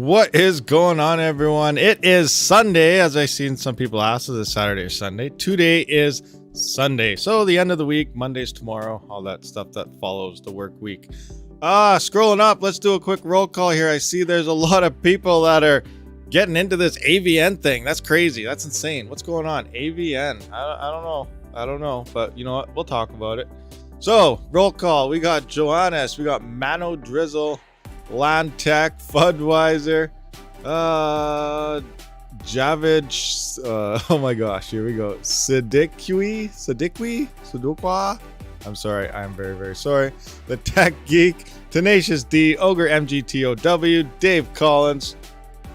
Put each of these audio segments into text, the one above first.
What is going on, everyone? It is Sunday, as I've seen some people ask, is it Saturday or Sunday? Today is Sunday, so the end of the week. Monday's tomorrow, all that stuff that follows the work week. Scrolling up, let's do a quick roll call here. I see there's a lot of people that are getting into this AVN thing. That's crazy. That's insane. What's going on? AVN. I don't know, but you know what? We'll talk about it. So, roll call. We got Johannes, we got Mano Drizzle, Land Tech, Fudweiser, Javid, oh my gosh, here we go. Siddiqui, I'm sorry, I'm very, very sorry. The Tech Geek, Tenacious D, Ogre MGTOW, Dave Collins,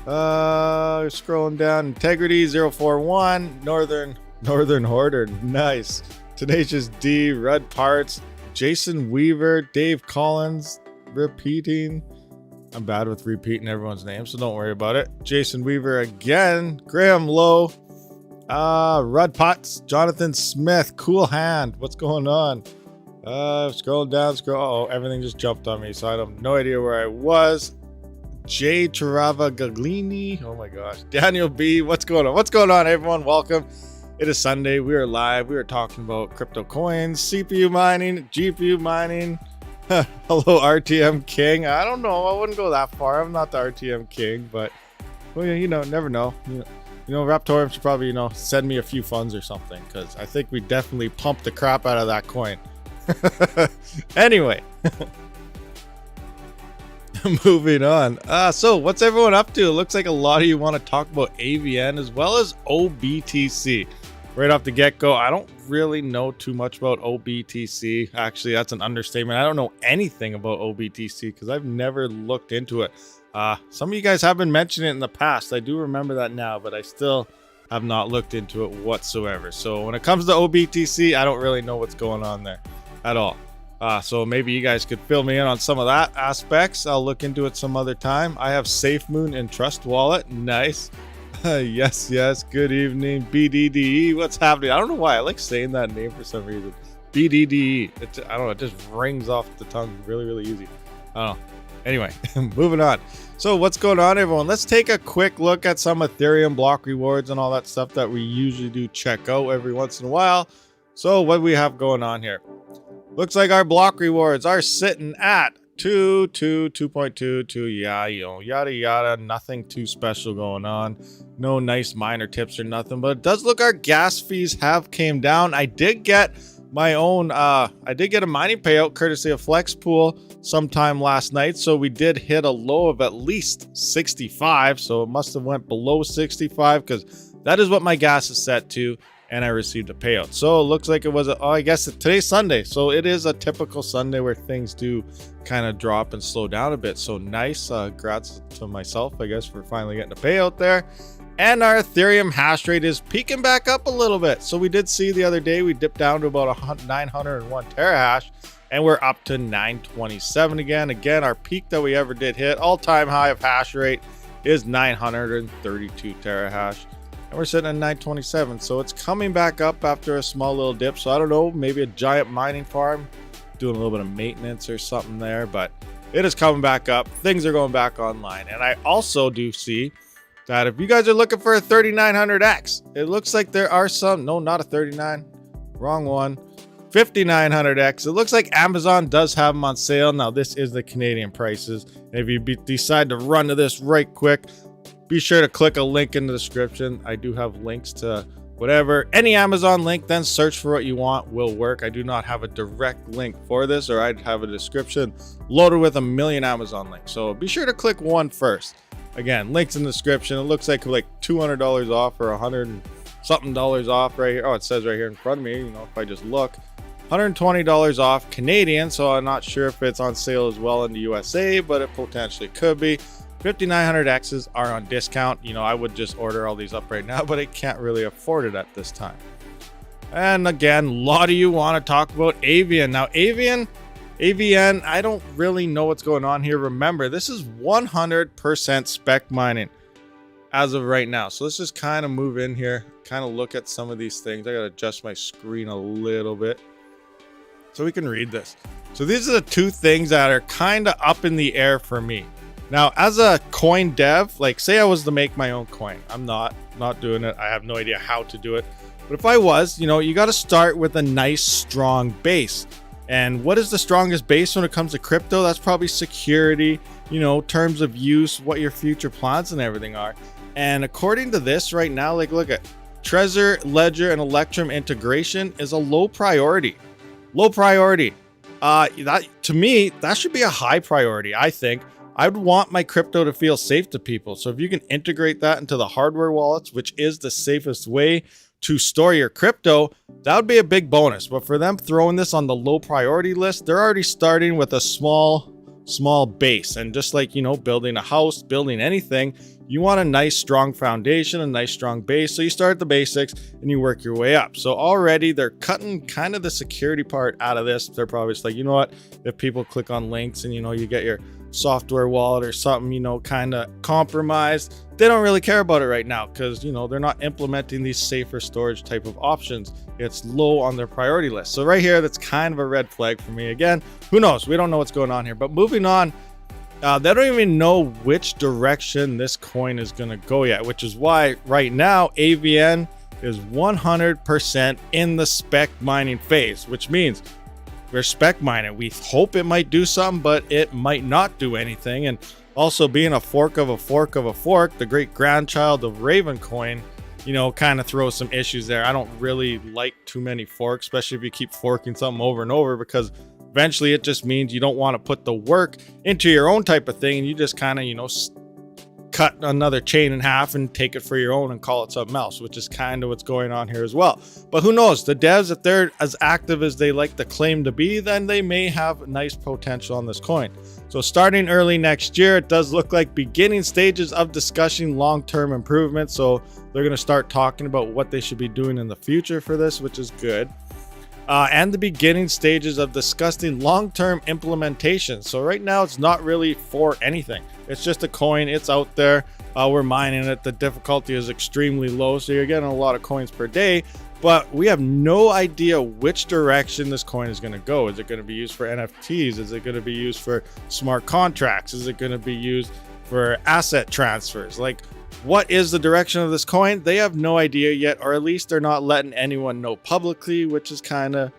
scrolling down, Integrity 041, Northern Hoarder, nice. Tenacious D, Red Parts, Jason Weaver, Dave Collins, repeating. I'm bad with repeating everyone's name, so don't worry about it. Jason Weaver again, Graham Lowe, Rudd Potts, Jonathan Smith, Cool Hand. What's going on? Scroll down, oh, everything just jumped on me, so I have no idea where I was. Jay Tarava Gaglini, oh my gosh. Daniel B, what's going on? What's going on, everyone? Welcome. It is Sunday. We are live. We are talking about crypto coins, CPU mining, GPU mining. Hello, RTM King. I don't know. I wouldn't go that far. I'm not the RTM King, but well, you know, never know. You know, Raptoreum should probably, send me a few funds or something, because I think we definitely pumped the crap out of that coin. Anyway, moving on. So what's everyone up to? It looks like a lot of you want to talk about AVN as well as OBTC. Right off the get-go, I don't really know too much about OBTC. Actually, that's an understatement. I don't know anything about OBTC because I've never looked into it. Some of you guys have been mentioning it in the past. I do remember that now, but I still have not looked into it whatsoever. So when it comes to OBTC, I don't really know what's going on there at all. So maybe you guys could fill me in on some of that aspects. I'll look into it some other time. I have SafeMoon and Trust Wallet. Nice. Yes. Good evening, BDDE. What's happening? I don't know why I like saying that name for some reason. BDDE. I don't know. It just rings off the tongue really, really easy. I don't know. Anyway, moving on. So what's going on, everyone? Let's take a quick look at some Ethereum block rewards and all that stuff that we usually do check out every once in a while. So what do we have going on here? Looks like our block rewards are sitting at 2.22, yada yada, nothing too special going on, no nice miner tips or nothing, but it does look our gas fees have came down. I did get my own a mining payout courtesy of Flexpool sometime last night, so we did hit a low of at least 65, so it must have went below 65 because that is what my gas is set to, and I received a payout. So it looks like it was I guess today's Sunday, so it is a typical Sunday where things do kind of drop and slow down a bit. So nice, congrats to myself, I guess, for finally getting a payout there. And our Ethereum hash rate is peaking back up a little bit. So we did see the other day we dipped down to about 901 terahash, and we're up to 927 again. Our peak that we ever did hit, all-time high of hash rate, is 932 terahash. And we're sitting at 927, so it's coming back up after a small little dip. So I don't know, maybe a giant mining farm doing a little bit of maintenance or something there, but it is coming back up. Things are going back online. And I also do see that if you guys are looking for a 3900X, it looks like there are some, no, not a 39, wrong one, 5900X. It looks like Amazon does have them on sale. Now this is the Canadian prices. And if you decide to run to this right quick, be sure to click a link in the description. I do have links to whatever. Any Amazon link, then search for what you want will work. I do not have a direct link for this, or I'd have a description loaded with a million Amazon links. So be sure to click one first. Again, links in the description. It looks like $200 off or $100 something off right here. Oh, it says right here in front of me, if I just look. $120 off Canadian, so I'm not sure if it's on sale as well in the USA, but it potentially could be. 5900Xs are on discount. I would just order all these up right now, but I can't really afford it at this time. And again, a lot of you want to talk about AVN. Now, AVN, I don't really know what's going on here. Remember, this is 100% spec mining as of right now. So let's just kind of move in here, kind of look at some of these things. I got to adjust my screen a little bit so we can read this. So these are the two things that are kind of up in the air for me. Now, as a coin dev, like say I was to make my own coin, I'm not doing it. I have no idea how to do it. But if I was, you got to start with a nice, strong base. And what is the strongest base when it comes to crypto? That's probably security, terms of use, what your future plans and everything are. And according to this right now, like look at Trezor, Ledger, and Electrum integration is a low priority. Low priority. That to me, that should be a high priority, I think. I'd want my crypto to feel safe to people. So if you can integrate that into the hardware wallets, which is the safest way to store your crypto, that would be a big bonus. But for them throwing this on the low priority list, they're already starting with a small base. And just like, building a house, building anything, you want a nice strong foundation, a nice strong base. So you start at the basics and you work your way up. So already they're cutting kind of the security part out of this. They're probably just like, you know what, if people click on links and you get your software wallet or something, kind of compromised, they don't really care about it right now because, they're not implementing these safer storage type of options. It's low on their priority list. So right here, that's kind of a red flag for me. Again, who knows? We don't know what's going on here. But moving on, they don't even know which direction this coin is going to go yet, which is why right now AVN is 100% in the spec mining phase, which means we're spec mining. We hope it might do something, but it might not do anything. And also being a fork of a fork of a fork, the great grandchild of Raven coin, kind of throws some issues there. I don't really like too many forks, especially if you keep forking something over and over, because eventually it just means you don't want to put the work into your own type of thing, and you just kind of, cut another chain in half and take it for your own and call it something else, which is kind of what's going on here as well. But who knows? The devs, if they're as active as they like to claim to be, then they may have nice potential on this coin. So starting early next year, it does look like beginning stages of discussing long-term improvements. So they're going to start talking about what they should be doing in the future for this, which is good. And the beginning stages of discussing long-term implementation. So right now it's not really for anything. It's just a coin. It's out there. We're mining it. The difficulty is extremely low, so you're getting a lot of coins per day. But we have no idea which direction this coin is going to go. Is it going to be used for NFTs? Is it going to be used for smart contracts? Is it going to be used for asset transfers? Like, what is the direction of this coin? They have no idea yet, or at least they're not letting anyone know publicly, which is kind of,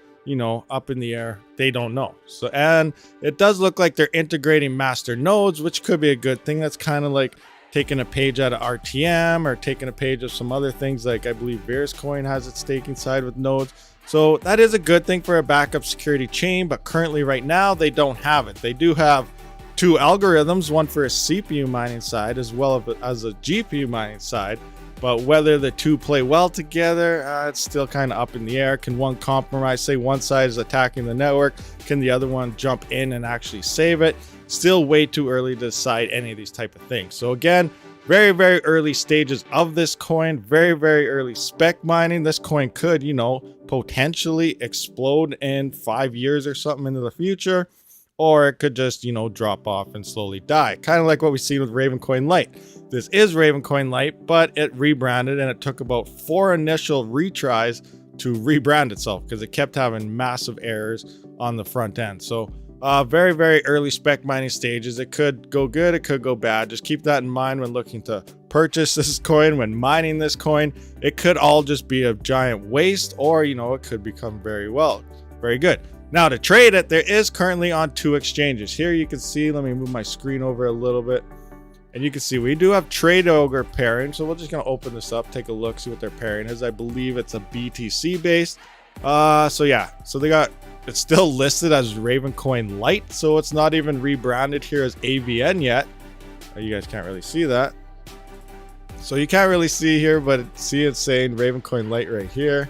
up in the air. They don't know. So, and it does look like they're integrating master nodes, which could be a good thing. That's kind of like taking a page out of RTM or taking a page of some other things. Like I believe Verus coin has its staking side with nodes. So that is a good thing for a backup security chain, but currently right now they don't have it. They do have two algorithms, one for a CPU mining side as well as a GPU mining side. But whether the two play well together, it's still kind of up in the air. Can one compromise? Say one side is attacking the network. Can the other one jump in and actually save it? Still way too early to decide any of these type of things. So again, very, very early stages of this coin. Very, very early spec mining. This coin could, potentially explode in 5 years or something into the future. Or it could just, drop off and slowly die. Kind of like what we see with Ravencoin Lite. This is Ravencoin Lite, but it rebranded and it took about 4 initial retries to rebrand itself because it kept having massive errors on the front end. So very, very early spec mining stages. It could go good, it could go bad. Just keep that in mind when looking to purchase this coin, when mining this coin. It could all just be a giant waste, or, it could become very good. Now to trade it, there is currently on 2 exchanges. Here you can see, let me move my screen over a little bit. And you can see we do have Trade Ogre pairing. So we're just going to open this up, take a look, see what their pairing is. I believe it's a BTC based. So yeah, so it's still listed as Ravencoin Lite. So it's not even rebranded here as AVN yet. You guys can't really see that. So you can't really see here, but see it's saying Ravencoin Lite right here.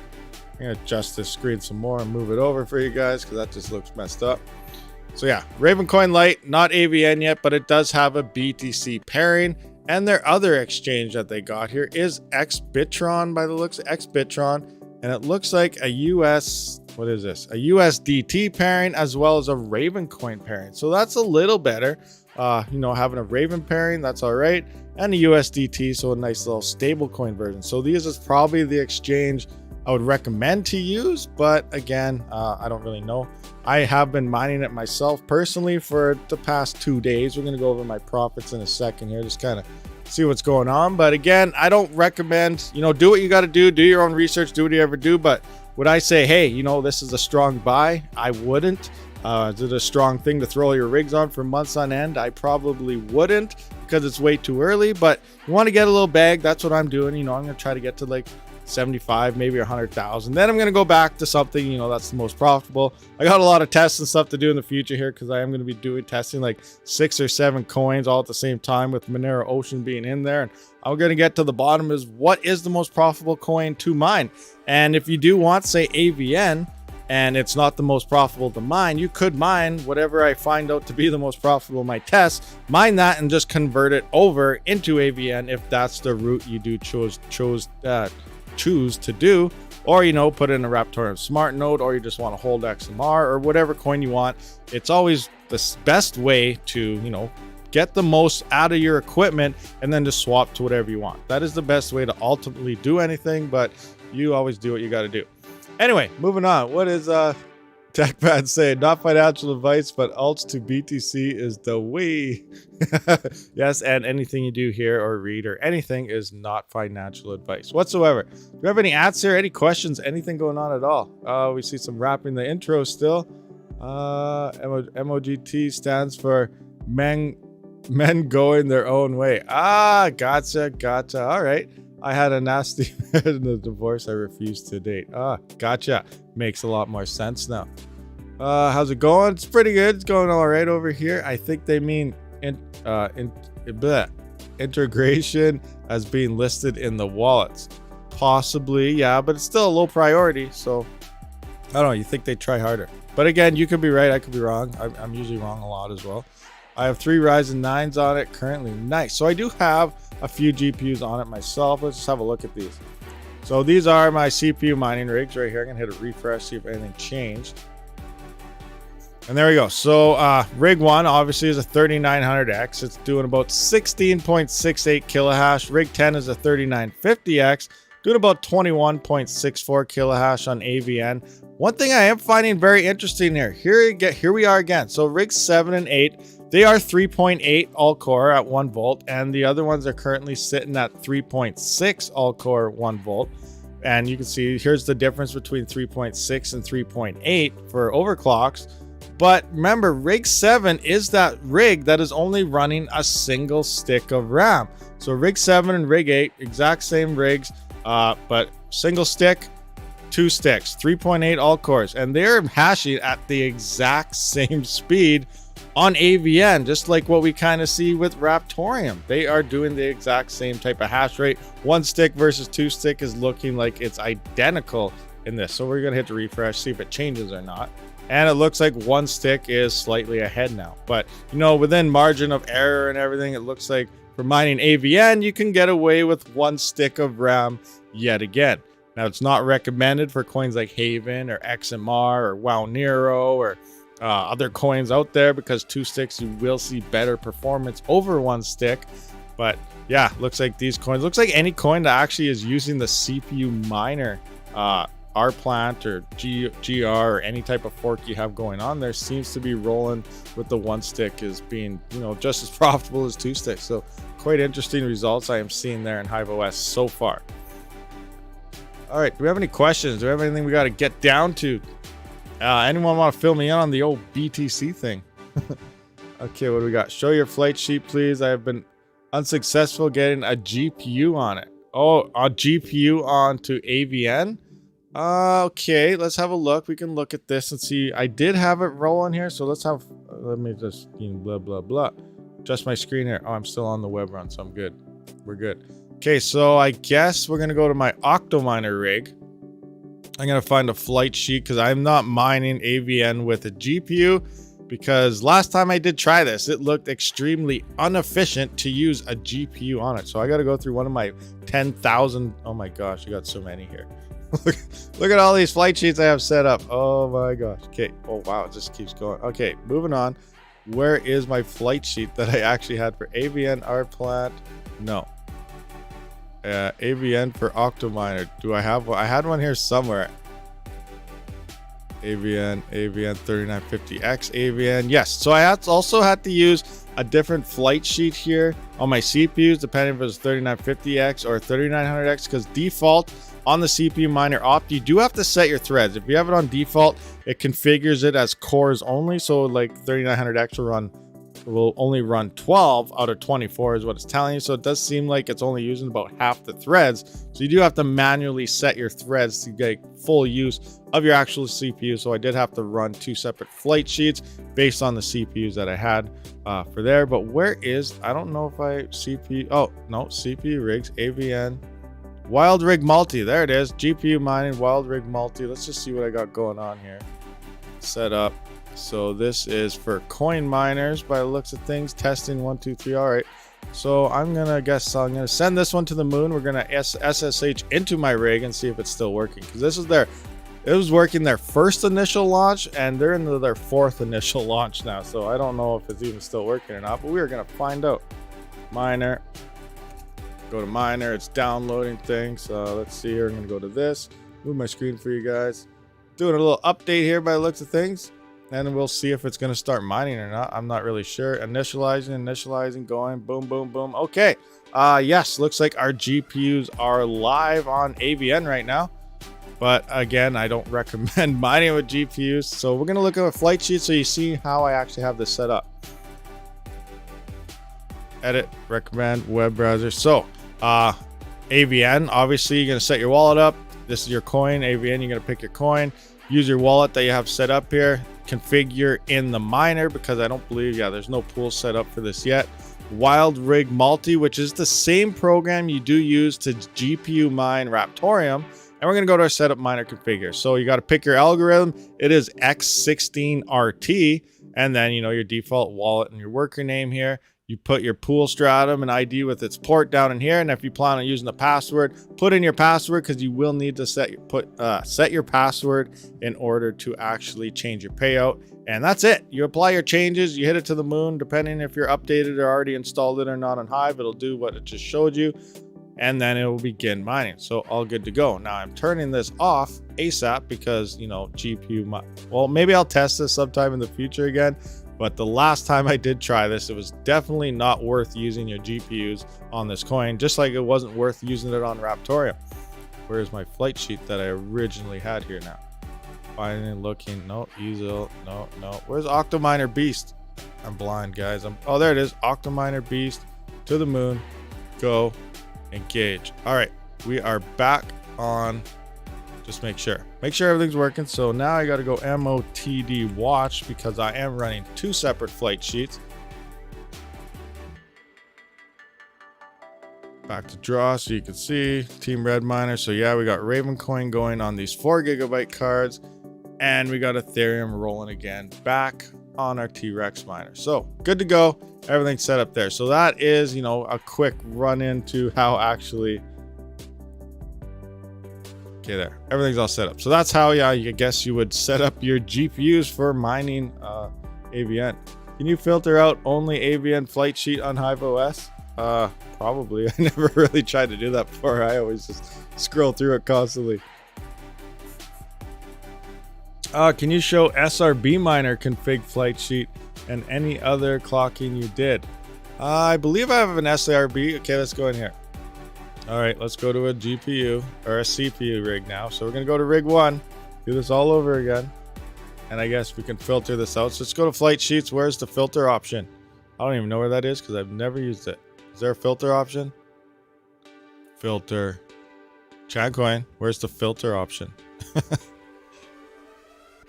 I'm going to adjust this screen some more and move it over for you guys because that just looks messed up. So yeah, Ravencoin Lite, not AVN yet, but it does have a BTC pairing. And their other exchange that they got here is XBitron by the looks of XBitron. And it looks like a what is this? A USDT pairing as well as a Ravencoin pairing. So that's a little better. Having a Raven pairing, that's all right. And a USDT, so a nice little stable coin version. So these is probably the exchange I would recommend to use, but again, I don't really know. I have been mining it myself personally for the past 2 days. We're going to go over my profits in a second here, just kind of see what's going on. But again, I don't recommend, you know, do what you got to do your own research, do what you ever do. But would I say, hey, you know, this is a strong buy? I wouldn't. Is it a strong thing to throw your rigs on for months on end? I probably wouldn't, because it's way too early. But you want to get a little bag, that's what I'm doing. You know, I'm going to try to get to like 75, maybe 100,000. Then I'm going to go back to something, you know, that's the most profitable. I got a lot of tests and stuff to do in the future here, because I am going to be doing testing like 6 or 7 coins all at the same time, with Monero Ocean being in there. And I'm going to get to the bottom is what is the most profitable coin to mine. And if you do want, say, AVN, and it's not the most profitable to mine, you could mine whatever I find out to be the most profitable in my test, mine that and just convert it over into AVN if that's the route you do choose to do. Or, you know, put in a Raptoreum smart node, or you just want to hold XMR or whatever coin you want. It's always the best way to, you know, get the most out of your equipment and then just swap to whatever you want. That is the best way to ultimately do anything, but you always do what you got to do. Anyway, moving on. What is TechPad saying? Not financial advice, but alts to BTC is the way. Yes, and anything you do here or read or anything is not financial advice whatsoever. Do you have any ads here? Any questions? Anything going on at all? We see some rapping the intro still. MOGT stands for men going their own way. Ah, gotcha. All right. I had a nasty in the divorce I refused to date. Ah, gotcha. Makes a lot more sense now. How's it going? It's pretty good. It's going all right over here. I think they mean integration as being listed in the wallets. Possibly, yeah, but it's still a low priority. So I don't know. You think they try harder? But again, you could be right. I could be wrong. I'm usually wrong a lot as well. I have 3 Ryzen 9s on it currently. Nice. So I do have a few GPUs on it myself. Let's just have a look at these. So these are my CPU mining rigs right here. I'm gonna hit a refresh, see if anything changed. And there we go. So rig 1 obviously is a 3900X. It's doing about 16.68 kilohash. Rig 10 is a 3950X, doing about 21.64 kilohash on AVN. One thing I am finding very interesting here we are again. So rigs 7 and 8, they are 3.8 all-core at 1 volt, and the other ones are currently sitting at 3.6 all-core 1 volt. And you can see here's the difference between 3.6 and 3.8 for overclocks. But remember, rig 7 is that rig that is only running a single stick of RAM. So rig 7 and rig 8, exact same rigs, but single stick, 2 sticks, 3.8 all cores, and they're hashing at the exact same speed on AVN, just like what we kind of see with Raptoreum. They are doing the exact same type of hash rate. 1 stick versus 2 stick is looking like it's identical in this. So we're gonna hit the refresh, see if it changes or not. And it looks like 1 stick is slightly ahead now. But you know, within margin of error and everything, it looks like for mining AVN, you can get away with 1 stick of RAM yet again. Now, it's not recommended for coins like Haven or XMR or Wow Nero or other coins out there, because 2 sticks, you will see better performance over 1 stick. But yeah, looks like these coins, looks like any coin that actually is using the CPU miner, R-Plant or GR or any type of fork you have going on there, seems to be rolling with the 1 stick as being, you know, just as profitable as 2 sticks. So quite interesting results I am seeing there in Hive OS so far. All right, do we have any questions? Do we have anything we got to get down to? Anyone want to fill me in on the old BTC thing? Okay, what do we got? Show your flight sheet, please. I have been unsuccessful getting a GPU on it. Oh, a GPU onto AVN? Okay, let's have a look. We can look at this and see. I did have it rolling here, so let's have, let me just, blah, blah, blah. Adjust my screen here. Oh, I'm still on the web run, so I'm good. We're good. Okay, so I guess we're going to go to my Octominer rig. I'm going to find a flight sheet because I'm not mining AVN with a GPU, because last time I did try this, it looked extremely inefficient to use a GPU on it. So I got to go through one of my 10,000. Oh my gosh, I got so many here. Look at all these flight sheets I have set up. Oh my gosh. Okay. Oh wow, it just keeps going. Okay, moving on. Where is my flight sheet that I actually had for AVN R plant? No. AVN for Octominer. Do I have one? I had one here somewhere. AVN 3950X AVN. Yes, so I also had to use a different flight sheet here on my CPUs, depending if it was 3950X or 3900X, because default on the CPU miner opt, you do have to set your threads. If you have it on default, it configures it as cores only. So like 3900X will only run 12 out of 24 is what it's telling you. So it does seem like it's only using about half the threads. So you do have to manually set your threads to get full use of your actual CPU. So I did have to run 2 separate flight sheets based on the CPUs that I had for there. But where is, I don't know if I CPU, oh no, CPU rigs, AVN, Wild Rig Multi, there it is, GPU mining, Wild Rig Multi. Let's just see what I got going on here. Set up. So this is for coin miners by the looks of things. Testing 1, 2, 3. All right. So I'm gonna send this one to the moon. We're gonna SSH into my rig and see if it's still working, because this is it was working their first initial launch, and they're into their 4th initial launch now. So I don't know if it's even still working or not, but we are gonna find out. Miner. Go to miner. It's downloading things. So let's see here. I'm gonna go to this. Move my screen for you guys. Doing a little update here by the looks of things. And we'll see if it's going to start mining or not. I'm not really sure. Initializing, going, boom, boom, boom. Okay. Yes, looks like our GPUs are live on AVN right now. But again, I don't recommend mining with GPUs. So we're going to look at a flight sheet so you see how I actually have this set up. Edit, recommend, web browser. So, AVN, obviously you're going to set your wallet up. This is your coin. AVN, you're going to pick your coin. Use your wallet that you have set up here. Configure in the miner, because I don't believe, there's no pool set up for this yet. Wild Rig Multi, which is the same program you do use to GPU mine Raptoreum. And we're going to go to our setup miner configure. So you got to pick your algorithm. It is X16RT. And then, your default wallet and your worker name here. You put your pool stratum and ID with its port down in here. And if you plan on using the password, put in your password, because you will need to set your password in order to actually change your payout. And that's it. You apply your changes, you hit it to the moon, depending if you're updated or already installed it or not on Hive, it'll do what it just showed you. And then it will begin mining. So all good to go. Now I'm turning this off ASAP because, GPU, well, maybe I'll test this sometime in the future again. But the last time I did try this, it was definitely not worth using your GPUs on this coin, just like it wasn't worth using it on Raptoreum. Where's my flight sheet that I originally had here now? Finding, looking, no, easel, no. Where's Octominer Beast? I'm blind, guys. Oh, there it is. Octominer Beast, to the moon, go, engage. All right, we are back on. Just make sure everything's working. So now I got to go MOTD watch, because I am running 2 separate flight sheets. Back to draw so you can see Team Red Miner. So yeah, we got Raven coin going on these 4 GB cards, and we got Ethereum rolling again back on our T-Rex miner. So good to go. Everything's set up there. So that is, a quick run into how actually. Okay, there. Everything's all set up. So that's how, I guess you would set up your GPUs for mining AVN. Can you filter out only AVN flight sheet on Hive OS? Probably. I never really tried to do that before. I always just scroll through it constantly. Can you show SRB miner config flight sheet and any other clocking you did? I believe I have an SRB. Okay, let's go in here. All right, let's go to a GPU or a CPU rig now. So we're going to go to rig 1, do this all over again. And I guess we can filter this out. So let's go to flight sheets. Where's the filter option? I don't even know where that is because I've never used it. Is there a filter option? Filter. Chadcoin. Where's the filter option?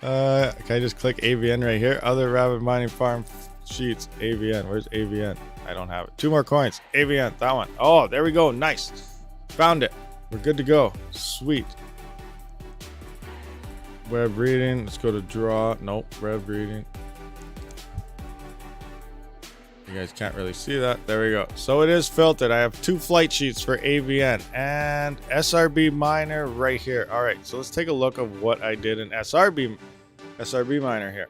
Can I just click AVN right here? Other Rabid Mining Farm sheets. AVN. Where's AVN? I don't have it. 2 more coins. AVN. That one. Oh, there we go. Nice. Found it. We're good to go. Sweet. Web reading. Let's go to draw. Nope. Web reading. You guys can't really see that. There we go. So it is filtered. I have 2 flight sheets for AVN and SRB miner right here. All right. So let's take a look of what I did in SRB miner here.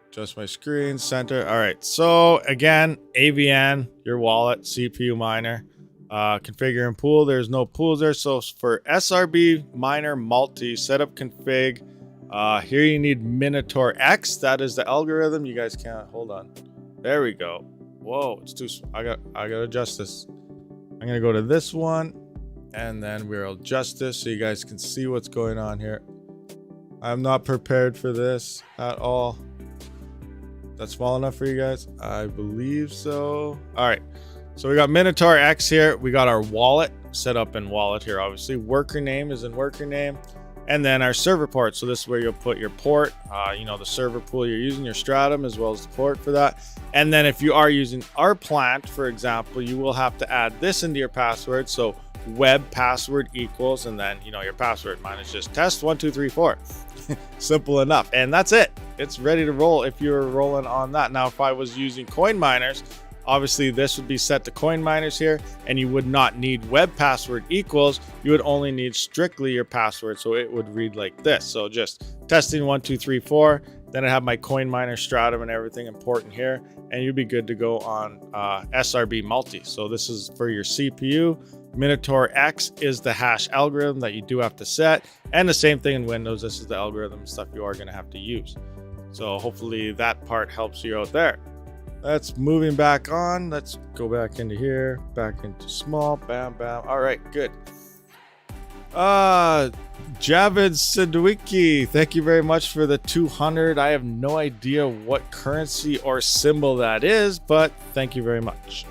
Adjust my screen, center. All right. So again, AVN, your wallet, CPU miner. Configure and pool, there's no pools there. So for SRB Miner Multi setup config, here you need Minotaur X. That is the algorithm. You guys can't, hold on. There we go. Whoa, it's too, I gotta adjust this. I'm gonna go to this one, and then we'll adjust this so you guys can see what's going on here. I'm not prepared for this at all. That's small enough for you guys? I believe so. All right, so we got Minotaur X here. We got our wallet set up in wallet here, obviously. Worker name is in worker name. And then our server port. So this is where you'll put your port, you know, the server pool you're using, your stratum, as well as the port for that. And then if you are using our plant, for example, you will have to add this into your password. So web password equals, and then, you know, your password. Mine is just test1234. Simple enough. And that's it. It's ready to roll if you're rolling on that. Now, if I was using coin miners, obviously this would be set to coin miners here, and you would not need web password equals. You would only need strictly your password. So it would read like this. So just testing 1 2 3 4. Then I have my coin miner stratum and everything important here, and you'd be good to go on SRB multi. So this is for your CPU. Minotaur X is the hash algorithm that you do have to set, and the same thing in Windows. This is the algorithm stuff you are going to have to use. So hopefully that part helps you out there. Let's moving back on. Let's go back into here, back into small. Bam, bam. All right, good. Javid Sidwiki, thank you very much for the 200. I have no idea what currency or symbol that is, but thank you very much.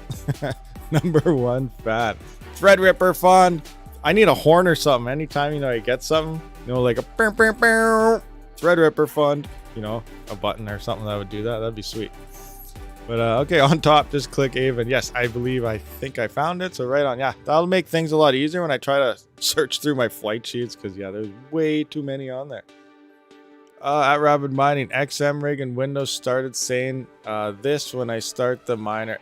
Number one fan. Threadripper fund. I need a horn or something. Anytime, you know, I get something, you know, like a Threadripper fund, you know, a button or something that would do that. That'd be sweet. But okay, on top, just click Avon. Yes, I think I found it. So right on. Yeah, that'll make things a lot easier when I try to search through my flight sheets, because yeah, there's way too many on there. At Rabid Mining, XM rig and Windows started saying this when I start the miner.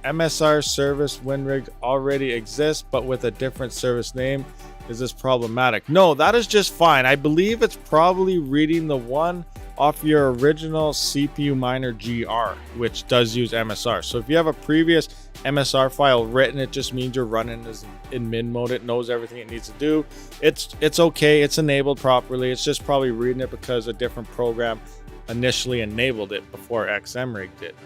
MSR service WinRig already exists, but with a different service name. Is this problematic? No, that is just fine. I believe it's probably reading the one off your original CPU miner GR, which does use MSR. So if you have a previous MSR file written, it just means you're running this in min mode. It knows everything it needs to do. It's okay. It's enabled properly. It's just probably reading it because a different program initially enabled it before XMRig did.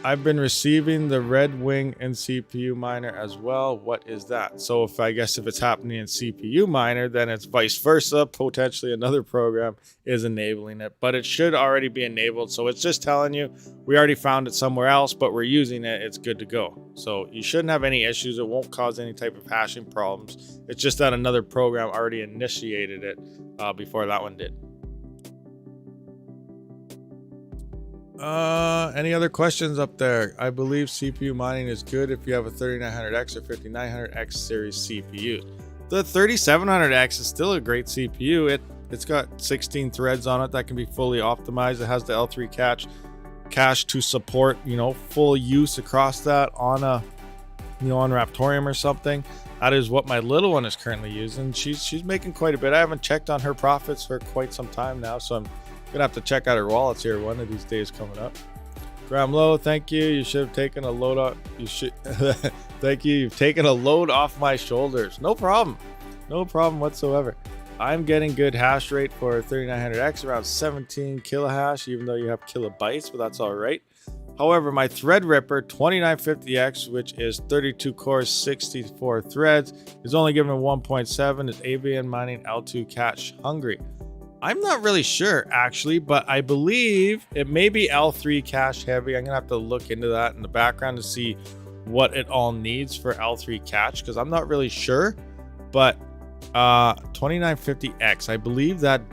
I've been receiving the Red Wing in CPU miner as well. What is that? So if it's happening in CPU miner, then it's vice versa. Potentially another program is enabling it, but it should already be enabled. So it's just telling you we already found it somewhere else, but we're using it. It's good to go. So you shouldn't have any issues. It won't cause any type of hashing problems. It's just that another program already initiated it before that one did. Any other questions up there? I believe CPU mining is good if you have a 3900X or 5900X series CPU. The 3700X is still a great CPU. It's got 16 threads on it that can be fully optimized. It has the L3 cache to support, you know, full use across that on a, you know, on Raptoreum or something. That is what my little one is currently using. She's making quite a bit. I haven't checked on her profits for quite some time now, so I'm gonna have to check out her wallets here one of these days coming up. Graham Low, thank you. You should have taken a load off. You should. Thank you. You've taken a load off my shoulders. No problem. No problem whatsoever. I'm getting good hash rate for 3900X, around 17 kilohash, even though you have kilobytes, but that's all right. However, my Threadripper 2950X, which is 32 cores, 64 threads, is only given 1.7. Is ABN Mining L2 cache hungry? I'm not really sure, actually, but I believe it may be L3 cache heavy. I'm going to have to look into that in the background to see what it all needs for L3 cache, because I'm not really sure. But 2950X, I believe that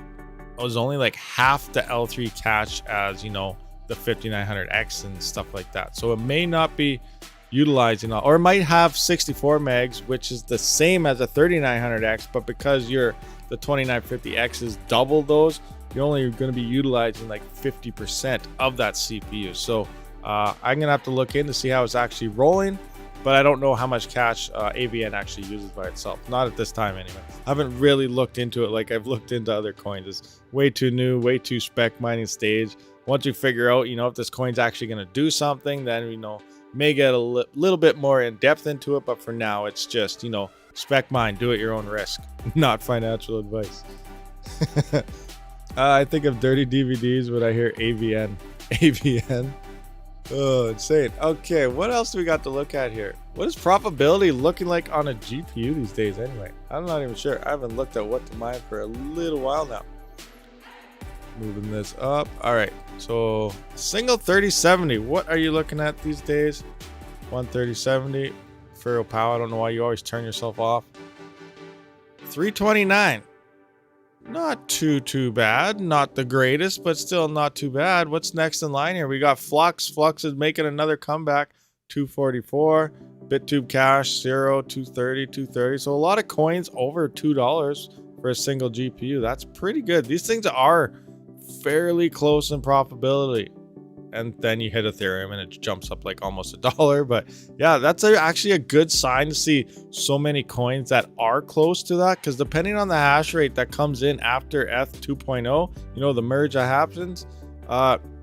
was only like half the L3 cache as, you know, the 5900X and stuff like that. So it may not be utilizing all, or it might have 64 megs, which is the same as a 3900X, but because the 2950X is double those, you're only going to be utilizing like 50% of that CPU. So I'm gonna have to look in to see how it's actually rolling, but I don't know how much cache AVN actually uses by itself. Not at this time anyway. I haven't really looked into it like I've looked into other coins. It's way too new, way too spec mining stage. Once you figure out, you know, if this coin's actually going to do something, then, you know, May get a little bit more in depth into it, but for now, it's just, you know, spec mine, do at your own risk, not financial advice. I think of dirty DVDs when I hear AVN. AVN. Oh, insane. Okay, what else do we got to look at here? What is profitability looking like on a GPU these days anyway? I'm not even sure. I haven't looked at what to mine for a little while now. Moving this up. All right, so single 3070. What are you looking at these days? 13070. Ferro power. I don't know why you always turn yourself off. 329. Not too bad. Not the greatest, but still not too bad. What's next in line here? We got Flux. Flux is making another comeback. 244. BitTube Cash 0, 230, 230. So a lot of coins over $2 for a single GPU. That's pretty good. These things are fairly close in profitability. And then you hit Ethereum and it jumps up like almost $1. But yeah, that's actually a good sign to see so many coins that are close to that, because depending on the hash rate that comes in after ETH 2.0, you know, the merge that happens,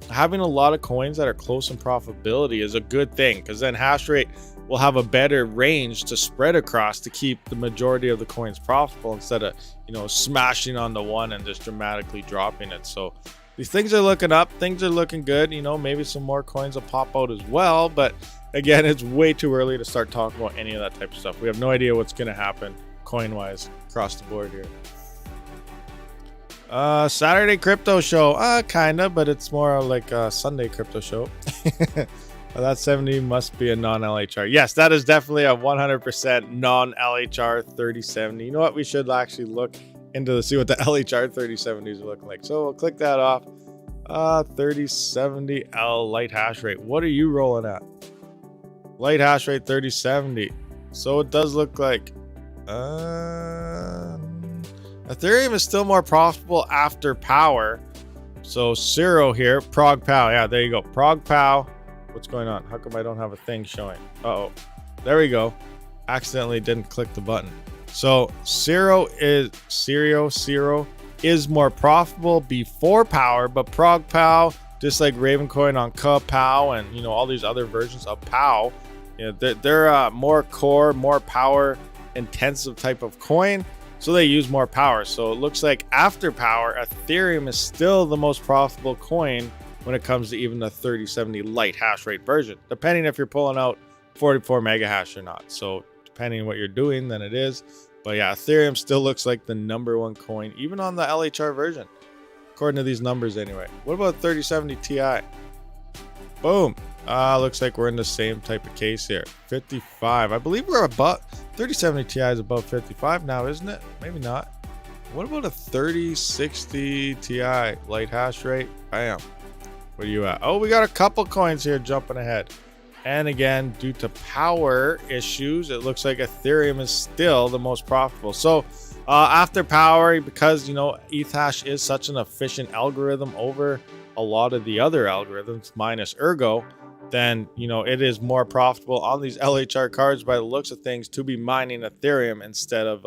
having a lot of coins that are close in profitability is a good thing, because then hash rate will have a better range to spread across to keep the majority of the coins profitable, instead of, you know, smashing on the one and just dramatically dropping it. So these things are looking up, things are looking good. You know, maybe some more coins will pop out as well, but again, it's way too early to start talking about any of that type of stuff. We have no idea what's going to happen coin wise across the board here. Saturday crypto show, kind of, but it's more like a Sunday crypto show. That 70 must be a non-LHR. Yes, that is definitely a 100% non-LHR 3070. You know what? We should actually look into see what the LHR 3070s are looking like. So we'll click that off. 3070L light hash rate. What are you rolling at? Light hash rate 3070. So it does look like Ethereum is still more profitable after power. So 0 here, Prog Pow. Yeah, there you go. Prog Pow. What's going on? How come I don't have a thing showing? Uh-oh. There we go. Accidentally didn't click the button. So 0 is more profitable before power, but Prog Pow, just like Ravencoin on Pow and, you know, all these other versions of Pow, you know, they're more core, more power intensive type of coin, so they use more power. So it looks like after power, Ethereum is still the most profitable coin when it comes to even the 3070 light hash rate version, depending if you're pulling out 44 mega hash or not. So depending on what you're doing, then it is. But yeah, Ethereum still looks like the #1 coin, even on the LHR version, according to these numbers anyway. What about 3070 Ti? Boom. Looks like we're in the same type of case here. 55. I believe we're above 3070 Ti is above 55 now, isn't it? Maybe not. What about a 3060 Ti light hash rate? Bam. What are you at? Oh, we got a couple coins here jumping ahead. And again, due to power issues, it looks like Ethereum is still the most profitable. So after power, because, you know, Ethash is such an efficient algorithm over a lot of the other algorithms minus Ergo, then, you know, it is more profitable on these LHR cards by the looks of things to be mining Ethereum instead of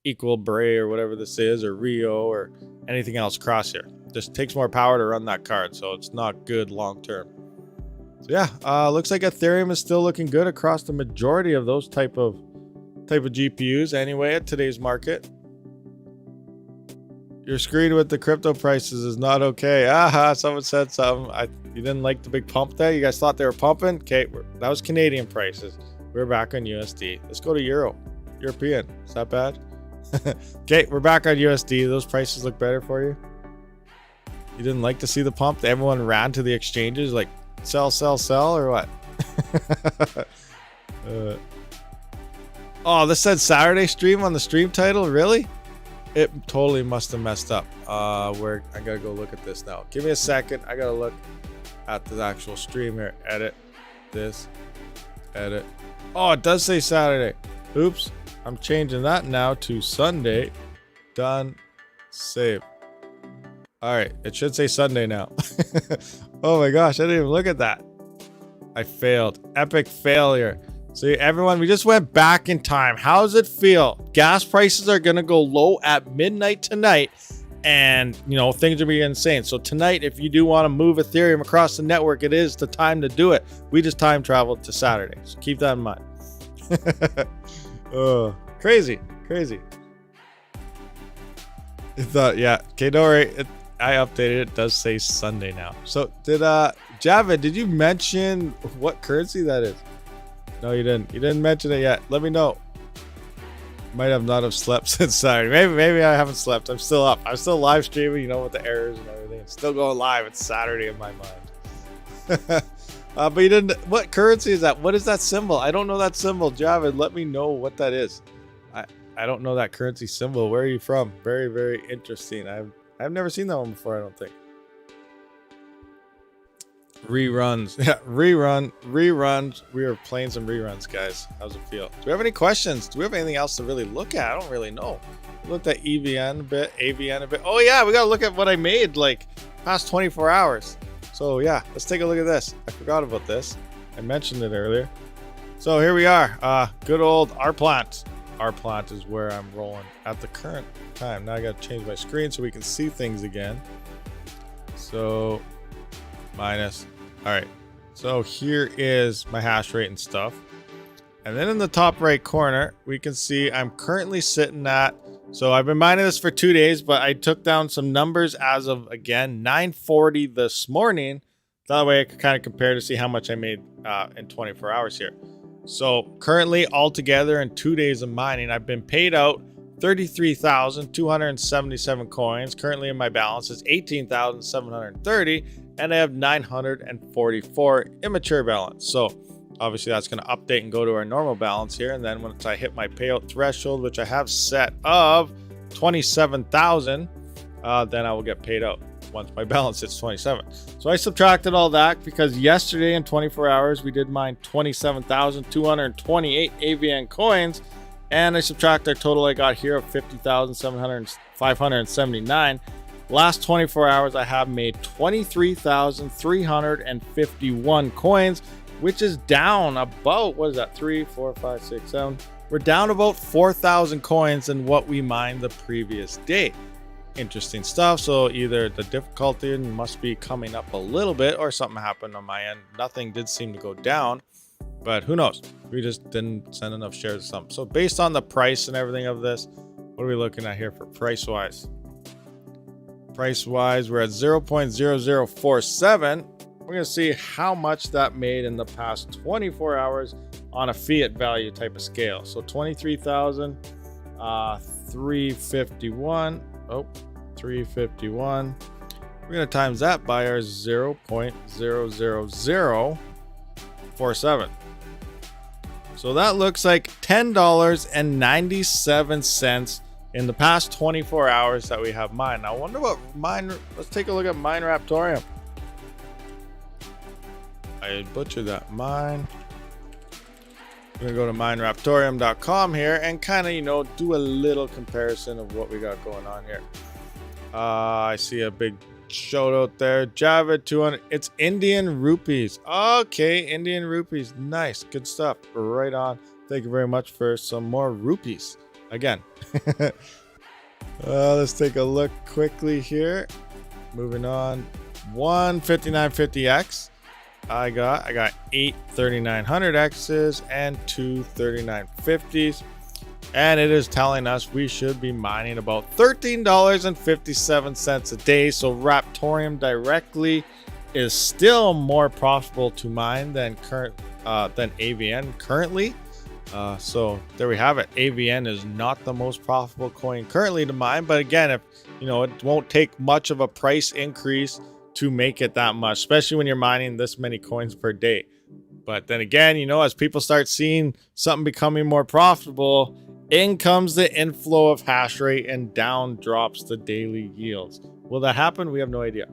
Equal Bray or whatever this is, or Rio or anything else across here. Just takes more power to run that card, so it's not good long term. So yeah, looks like Ethereum is still looking good across the majority of those type of GPUs anyway at today's market. Your screen with the crypto prices is not okay. Someone said something. You didn't like the big pump there? You guys thought they were pumping? Okay, that was Canadian prices. We're back on USD. Let's go to European. Is that bad? Okay, we're back on USD. Those prices look better for you? You didn't like to see the pump? Everyone ran to the exchanges like, sell, or what? Oh, this said Saturday stream on the stream title? Really? It totally must have messed up. I gotta go look at this now. Give me a second. I gotta look at the actual stream here. Edit this. Edit. Oh, it does say Saturday. Oops. I'm changing that now to Sunday. Done. Save. All right. It should say Sunday now. Oh my gosh. I didn't even look at that. I failed. Epic failure. See, everyone, we just went back in time. How does it feel? Gas prices are going to go low at midnight tonight. and you know, things are being insane. So tonight, if you do want to move Ethereum across the network, it is the time to do it. We just time traveled to Saturday, so keep that in mind. Oh, crazy. I thought, yeah, okay, don't worry. I updated it. It does say Sunday now. So did Javid, did you mention what currency that is? No, you didn't. You didn't mention it yet. Let me know. Might have not have slept since Saturday. Maybe I haven't slept. I'm still up. I'm still live streaming, you know, with the errors and everything. It's still going live. It's Saturday in my mind. But you didn't. What currency is that? What is that symbol? I don't know that symbol. Javid, let me know what that is. I don't know that currency symbol. Where are you from? Very, very interesting. I've never seen that one before, I don't think. Reruns. Yeah, reruns. We are playing some reruns, guys. How's it feel? Do we have any questions? Do we have anything else to really look at? I don't really know. We looked at EVN a bit, AVN a bit. Oh yeah, we gotta look at what I made like past 24 hours. So yeah, let's take a look at this. I forgot about this. I mentioned it earlier. So here we are. Good old our plant. Our plant is where I'm rolling at the current time. Now I gotta change my screen so we can see things again. So minus. All right. So here is my hash rate and stuff. And then in the top right corner, we can see I'm currently sitting at, so I've been mining this for 2 days, but I took down some numbers as of, again, 9:40 this morning. That way I could kind of compare to see how much I made in 24 hours here. So currently altogether in 2 days of mining, I've been paid out 33,277 coins. Currently in my balance is 18,730, and I have 944 immature balance. So obviously that's going to update and go to our normal balance here. And then once I hit my payout threshold, which I have set of 27,000, then I will get paid out once my balance hits 27. So I subtracted all that because yesterday in 24 hours, we did mine 27,228 AVN coins. And I subtract our total I got here of 50,579. Last 24 hours, I have made 23,351 coins, which is down about, what is that, 3, 4, 5, 6, 7. We're down about 4,000 coins than what we mined the previous day. Interesting stuff. So either the difficulty must be coming up a little bit or something happened on my end. Nothing did seem to go down, but who knows? We just didn't send enough shares or something. So based on the price and everything of this, what are we looking at here for price-wise? Price-wise, we're at 0.0047. We're going to see how much that made in the past 24 hours on a fiat value type of scale. So 23,351. Oh, 351. We're going to times that by our 0.00047. So that looks like $10.97 in the past 24 hours that we have mined. Now I wonder what mine, let's take a look at mine raptoreum. I butchered that mine. We're gonna go to mineraptorium.com here and kind of, you know, do a little comparison of what we got going on here. I see a big shout out there. Java 200. It's Indian rupees. Okay, Indian rupees. Nice, good stuff. Right on. Thank you very much for some more rupees. Again. Let's take a look quickly here. Moving on. 15950X. I got 8 3900Xs and 2 3950s. And it is telling us we should be mining about $13.57 a day. So Raptorium directly is still more profitable to mine than AVN currently. So there we have it. AVN is not the most profitable coin currently to mine, but again, if you know, it won't take much of a price increase to make it that much, especially when you're mining this many coins per day. But then again, you know, as people start seeing something becoming more profitable, in comes the inflow of hash rate and down drops the daily yields. Will that happen? We have no idea.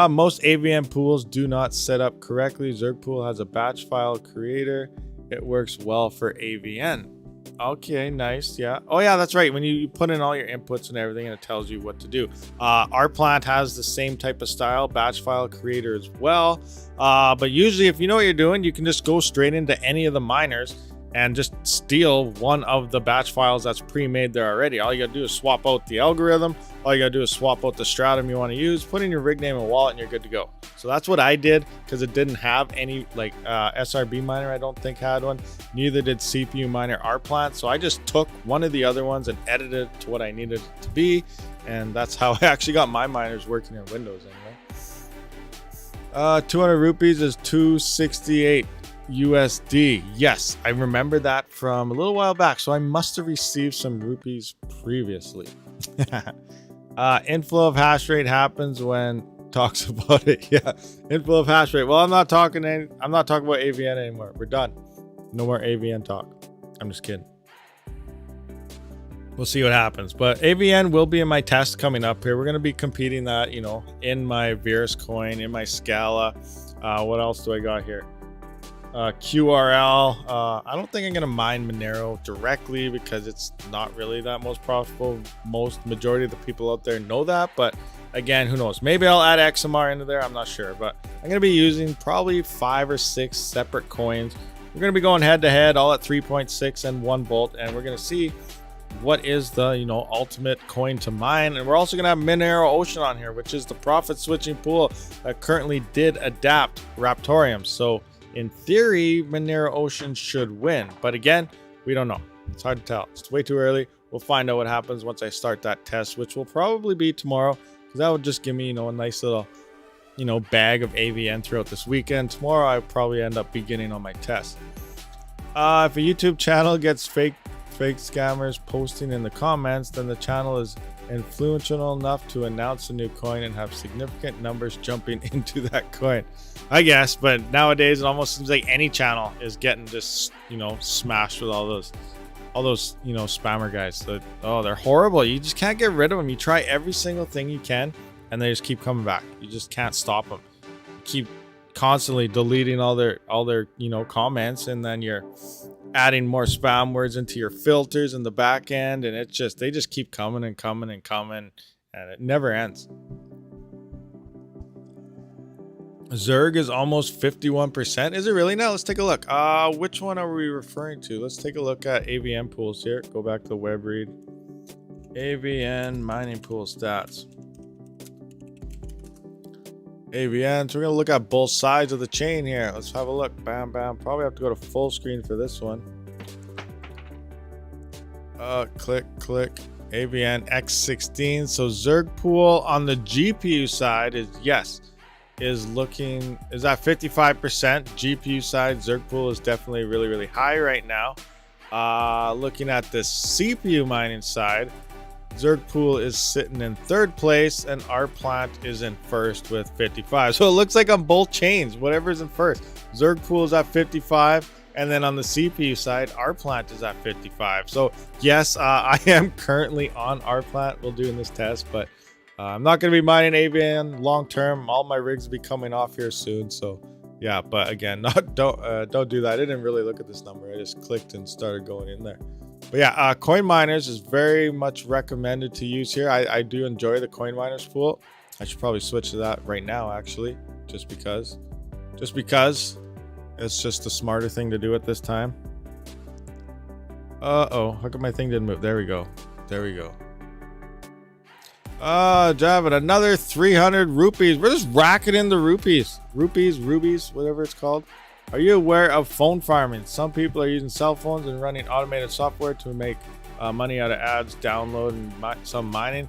Most AVN pools do not set up correctly. Zerg pool has a batch file creator. It works well for AVN. Okay, nice. Yeah. Oh yeah, that's right. When you put in all your inputs and everything, and it tells you what to do. Our plant has the same type of style, batch file creator as well. But usually if you know what you're doing, you can just go straight into any of the miners and just steal one of the batch files that's pre-made there already. All you gotta do is swap out the algorithm. All you gotta do is swap out the stratum you want to use, put in your rig name and wallet, and you're good to go. So that's what I did, because it didn't have any, like SRB miner, I don't think had one. Neither did CPU miner Rplant. So I just took one of the other ones and edited it to what I needed it to be. And that's how I actually got my miners working in Windows anyway. 200 rupees is 268 USD. Yes, I remember that from a little while back. So I must have received some rupees previously. Inflow of hash rate happens when talks about it. Yeah, inflow of hash rate. Well, I'm not talking about AVN anymore. We're done. No more AVN talk. I'm just kidding. We'll see what happens. But AVN will be in my test coming up here. We're going to be competing that, you know, in my Virus coin, in my Scala. What else do I got here? QRL. I don't think I'm going to mine Monero directly because it's not really that most profitable. Majority of the people out there know that, but again, who knows? Maybe I'll add XMR into there. I'm not sure, but I'm going to be using probably 5 or 6 separate coins. We're going to be going head to head, all at 3.6 and 1 volt, and we're going to see what is the, you know, ultimate coin to mine. And we're also going to have Monero Ocean on here, which is the profit switching pool that currently did adapt raptoreum. So in theory, Monero Ocean should win, but again, we don't know. It's hard to tell. It's way too early. We'll find out what happens once I start that test, which will probably be tomorrow, because that would just give me, you know, a nice little, you know, bag of AVN throughout this weekend. Tomorrow, I'll probably end up beginning on my test. If a YouTube channel gets fake scammers posting in the comments, then the channel is influential enough to announce a new coin and have significant numbers jumping into that coin, I guess. But nowadays it almost seems like any channel is getting just, you know, smashed with all those, you know, spammer guys. So, oh, they're horrible. You just can't get rid of them. You try every single thing you can and they just keep coming back. You just can't stop them. You keep constantly deleting all their you know, comments, and then you're adding more spam words into your filters in the back end, and it's just, they just keep coming and coming and coming, and it never ends. Zerg is almost 51%. Is it really? Now let's take a look. Which one are we referring to? Let's take a look at AVN pools here. Go back to the web read. AVN mining pool stats. AVN. So we're gonna look at both sides of the chain here. Let's have a look. Bam, bam. Probably have to go to full screen for this one. Click. AVN X16. So Zerg pool on the GPU side is, yes, is at 55%. GPU side, Zerg pool is definitely really high right now. Looking at the CPU mining side, Zerg pool is sitting in 3rd place and Rplant is in 1st with 55. So it looks like on both chains, whatever's in 1st, Zerg pool is at 55, and then on the CPU side, Rplant is at 55. So yes, I am currently on Rplant. We'll do in this test, but I'm not going to be mining AVN long term. All my rigs will be coming off here soon. So yeah, but again, don't do that. I didn't really look at this number. I just clicked and started going in there. But yeah, Coin Miners is very much recommended to use here. I do enjoy the Coin Miners pool. I should probably switch to that right now, actually, just because it's just a smarter thing to do at this time. Oh, how come my thing didn't move? There we go. Javin, another 300 rupees. We're just racking in the rupees, whatever it's called. Are you aware of phone farming? Some people are using cell phones and running automated software to make money out of ads, download, and some mining.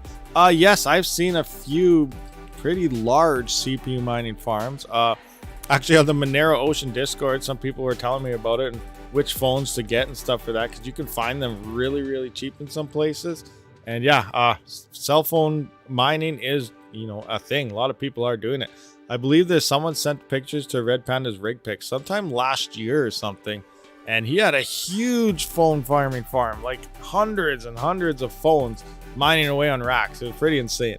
Yes, I've seen a few pretty large CPU mining farms. Actually, on the Monero Ocean Discord, some people were telling me about it and which phones to get and stuff for that, because you can find them really cheap in some places. And yeah, cell phone mining is, you know, a thing. A lot of people are doing it. I believe there's someone sent pictures to Red Panda's rig pick sometime last year or something, and he had a huge phone farming farm, like hundreds and hundreds of phones mining away on racks. It was pretty insane.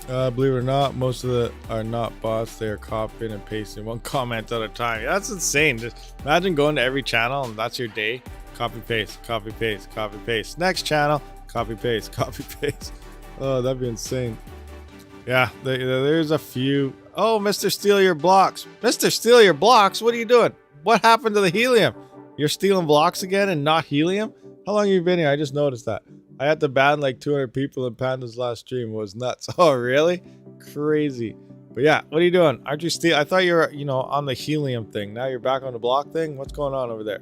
Believe it or not, most of it are not bots. They are copying and pasting one comment at a time. Yeah, that's insane. Just imagine going to every channel and that's your day. Copy paste. Next channel. Copy paste. Oh, that'd be insane. Yeah, there's a few Oh, Mr. Steal Your Blocks. Mr. Steal Your Blocks? What are you doing? What happened to the helium? You're stealing blocks again and not helium? How long have you been here? I just noticed that. I had to ban like 200 people in Panda's last stream. It was nuts. Oh, really? Crazy. But yeah, what are you doing? Aren't you stealing? I thought you were, you know, on the helium thing. Now you're back on the block thing? What's going on over there?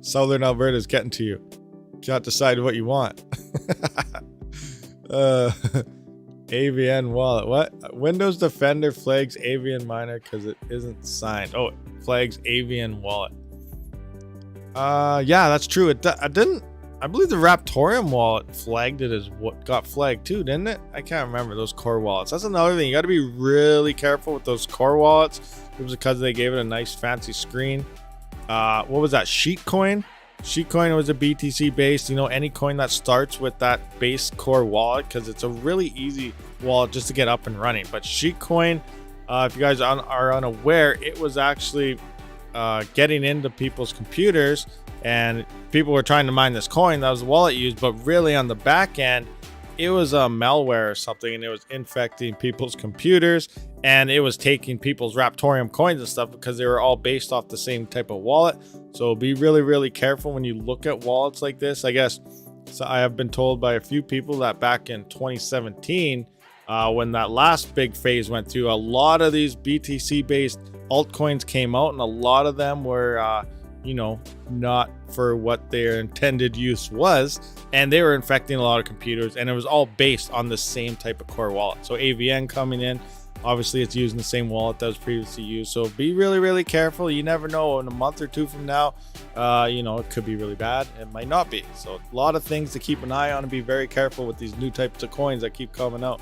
Southern Alberta is getting to you. Can't decide what you want. AVN wallet. What? Windows Defender flags AVN miner because it isn't signed. Oh, it flags AVN wallet. Yeah, that's true. I believe the Raptoreum wallet flagged it as what got flagged too, didn't it? I can't remember those core wallets. That's another thing. You got to be really careful with those core wallets. It was because they gave it a nice fancy screen. What was that? Sheet coin? Sheet coin was a BTC based, you know, any coin that starts with that base core wallet, because it's a really easy wallet just to get up and running. But Sheet coin, if you guys are unaware, it was actually getting into people's computers, and people were trying to mine this coin. That was the wallet used, but really on the back end, it was a malware or something, and it was infecting people's computers, and it was taking people's Raptoreum coins and stuff because they were all based off the same type of wallet. So be really careful when you look at wallets like this. I guess so. I have been told by a few people that back in 2017, when that last big phase went through, a lot of these BTC based altcoins came out, and a lot of them were you know, not for what their intended use was, and they were infecting a lot of computers, and it was all based on the same type of core wallet. So AVN coming in, obviously it's using the same wallet that was previously used. So be really careful. You never know, in a month or two from now, you know, it could be really bad. It might not be. So a lot of things to keep an eye on, and be very careful with these new types of coins that keep coming out.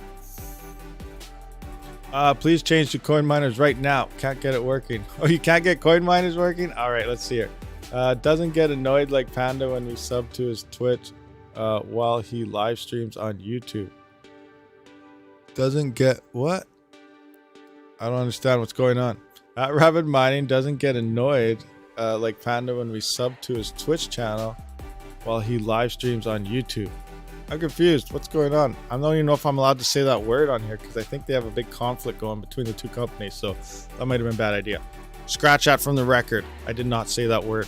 Please change to coin miners right now. Can't get it working. Oh, you can't get coin miners working? All right, let's see here. Doesn't get annoyed like Panda when we sub to his Twitch while he live streams on YouTube. Doesn't get what? I don't understand what's going on. Rabid Mining doesn't get annoyed like Panda when we sub to his Twitch channel while he live streams on YouTube. I'm confused. What's going on? I don't even know if I'm allowed to say that word on here because I think they have a big conflict going between the two companies. So that might have been a bad idea. Scratch that from the record. I did not say that word.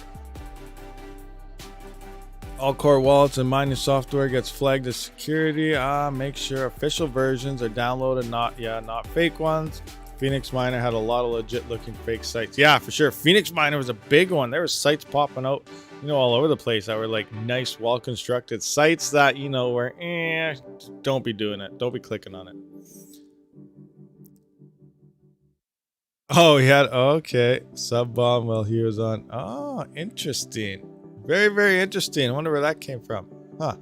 All core wallets and mining software gets flagged as security. Make sure official versions are downloaded, not fake ones. Phoenix Miner had a lot of legit looking fake sites. Yeah, for sure. Phoenix Miner was a big one. There were sites popping out, you know, all over the place that were like nice, well-constructed sites that, you know, were, don't be doing it. Don't be clicking on it. Oh, he had, okay. Sub bomb while he was on. Oh, interesting. Very interesting. I wonder where that came from. Huh.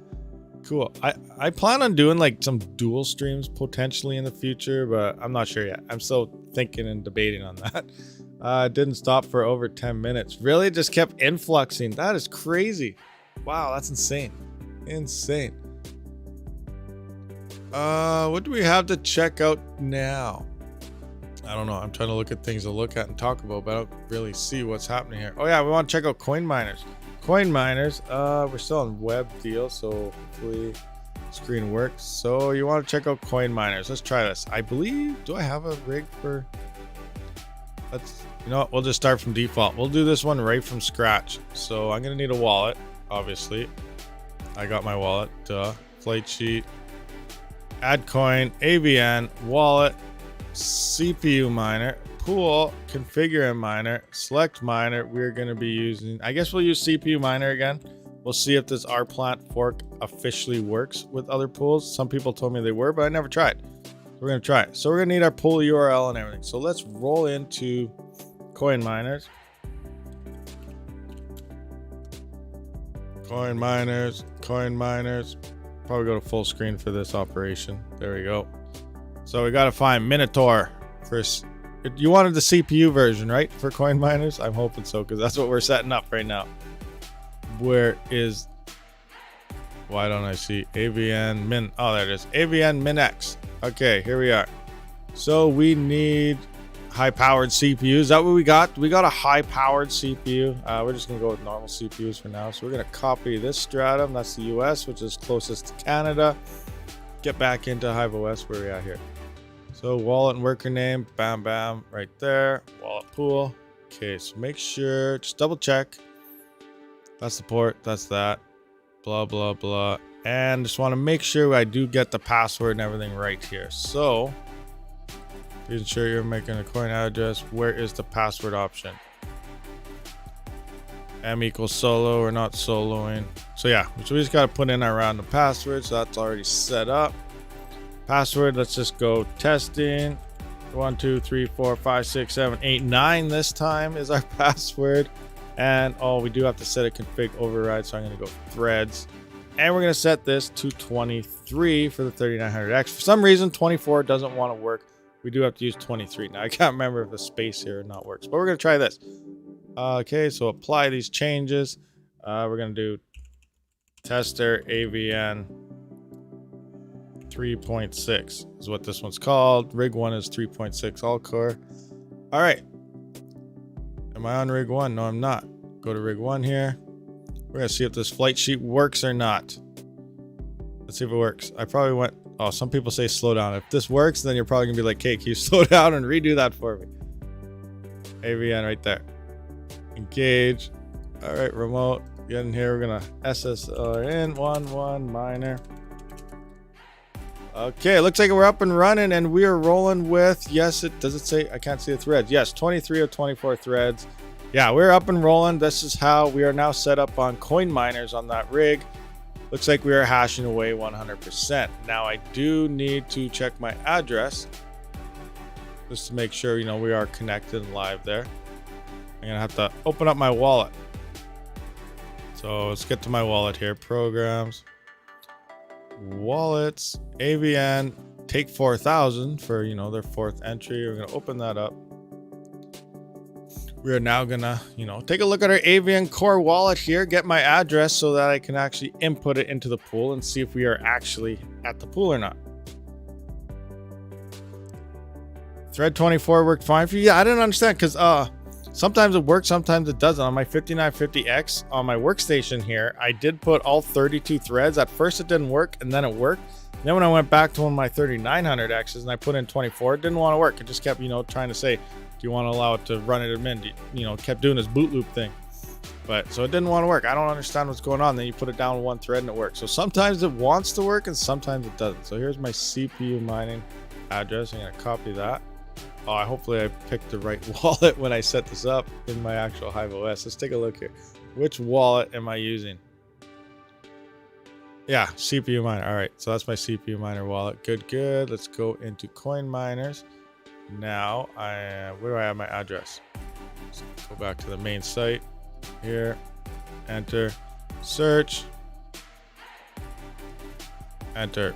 Cool. I plan on doing like some dual streams potentially in the future, but I'm not sure yet. I'm still thinking and debating on that. Didn't stop for over 10 minutes. Really? Just kept influxing. That is crazy. Wow, that's insane. Insane. What do we have to check out now? I don't know. I'm trying to look at things to look at and talk about, but I don't really see what's happening here. Oh yeah, we want to check out coin miners. Coin miners, we're still on web deal, so hopefully screen works. So you want to check out coin miners. Let's try this. I believe, do I have a rig for, let's, you know what, we'll just start from default. We'll do this one right from scratch. So I'm going to need a wallet, obviously. I got my wallet, flight sheet, add coin, AVN, wallet, CPU miner, pool, configure a miner, select miner. We're going to be using, I guess we'll use CPU miner again. We'll see if this rplant fork officially works with other pools. Some people told me they were, but I never tried. We're going to try it. So we're going to need our pool URL and everything. So let's roll into coin miners. Coin miners. Probably go to full screen for this operation. There we go. So we got to find Minotaur first. You wanted the CPU version, right? For coin miners? I'm hoping so, because that's what we're setting up right now. Where is, why don't I see AVN min? Oh, there it is. AVN MinX. Okay, here we are. So we need high-powered CPU. Is that what we got? We got a high-powered CPU. We're just going to go with normal CPUs for now. So we're going to copy this stratum. That's the US, which is closest to Canada. Get back into Hive OS. Where are we at here? So wallet and worker name, bam, bam, right there. Wallet pool. Okay, so make sure, just double check. That's the port, that's that. Blah, blah, blah. And just want to make sure I do get the password and everything right here. So, being sure you're making a coin address. Where is the password option? M equals solo or not soloing. So yeah, so we just got to put in our random password. So that's already set up. Password, let's just go testing. 1, 2, 3, 4, 5, 6, 7, 8, 9 this time is our password. And oh, we do have to set a config override. So I'm going to go threads. And we're going to set this to 23 for the 3900X. For some reason, 24 doesn't want to work. We do have to use 23. Now, I can't remember if the space here or not works, but we're going to try this. Okay, so apply these changes. We're going to do tester AVN 3.6 is what this one's called. Rig 1 is 3.6 all core. All right. Am I on rig 1? No, I'm not. Go to rig 1 here. We're going to see if this flight sheet works or not. Let's see if it works. I probably went... Oh, some people say slow down. If this works, then you're probably going to be like, hey, can you slow down and redo that for me? AVN right there. Engage. All right, remote. Get in here. We're going to SSR in 1 miner. Okay, looks like we're up and running and we are rolling with... Yes, it does it say... I can't see the threads. Yes, 23 of 24 threads. Yeah, we're up and rolling. This is how we are now set up on coin miners on that rig. Looks like we are hashing away 100%. Now I do need to check my address just to make sure, you know, we are connected and live there. I'm gonna have to open up my wallet. So let's get to my wallet here. Programs, wallets, AVN, take 4,000 for, you know, their fourth entry. We're gonna open that up. We are now gonna, you know, take a look at our AVN core wallet here, get my address so that I can actually input it into the pool and see if we are actually at the pool or not. Thread 24 worked fine for you. Yeah, I didn't understand because sometimes it works, sometimes it doesn't. On my 5950X on my workstation here, I did put all 32 threads. At first it didn't work and then it worked. Then when I went back to one of my 3900Xs and I put in 24, it didn't want to work. It just kept, you know, trying to say, do you want to allow it to run it admin? You know, kept doing this boot loop thing. But so it didn't want to work. I don't understand what's going on. Then you put it down one thread and it works. So sometimes it wants to work and sometimes it doesn't. So here's my CPU mining address. I'm going to copy that. Oh, hopefully I picked the right wallet when I set this up in my actual Hive OS. Let's take a look here. Which wallet am I using? Yeah, CPU miner. All right, so that's my CPU miner wallet. Good, good. Let's go into coin miners. Now, where do I have my address? So go back to the main site. Here, enter, search, enter.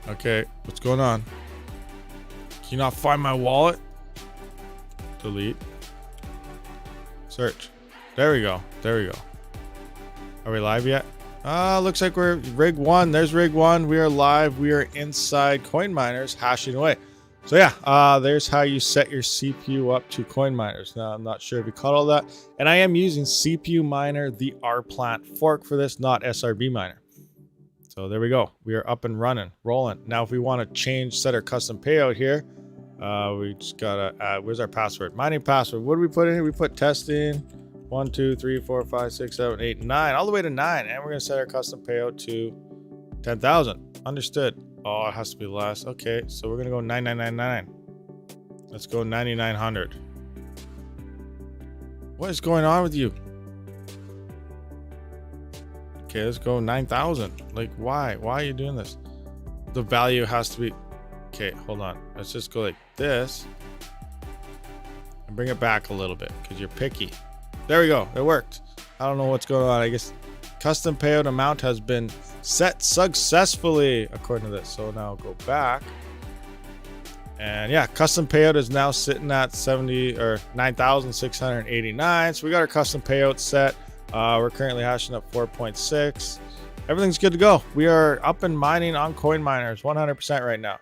Okay, what's going on? Can you not find my wallet? Delete. Search. There we go. There we go. Are we live yet? Looks like we're rig 1. There's rig 1. We are live. We are inside coin miners hashing away. So yeah, there's how you set your CPU up to coin miners. Now, I'm not sure if you caught all that. And I am using CPU miner, the R plant fork for this, not SRB miner. So there we go. We are up and running, rolling. Now, if we want to change, set our custom payout here, we just gotta add, where's our password? Mining password. What do we put in here? We put testing 1, 2, 3, 4, 5, 6, 7, 8, 9, all the way to 9. And we're gonna set our custom payout to 10,000. Understood. Oh, it has to be less. Okay, so we're gonna go 9999. Let's go 9900. What is going on with you? Okay, let's go 9,000. Like, why? Why are you doing this? The value has to be... Okay, hold on. Let's just go like this. And bring it back a little bit, because you're picky. There we go. It worked. I don't know what's going on. I guess custom payout amount has been set successfully, according to this. So now go back. And yeah, custom payout is now sitting at 9,689. So we got our custom payout set. We're currently hashing up 4.6. Everything's good to go. We are up and mining on coin miners 100% right now.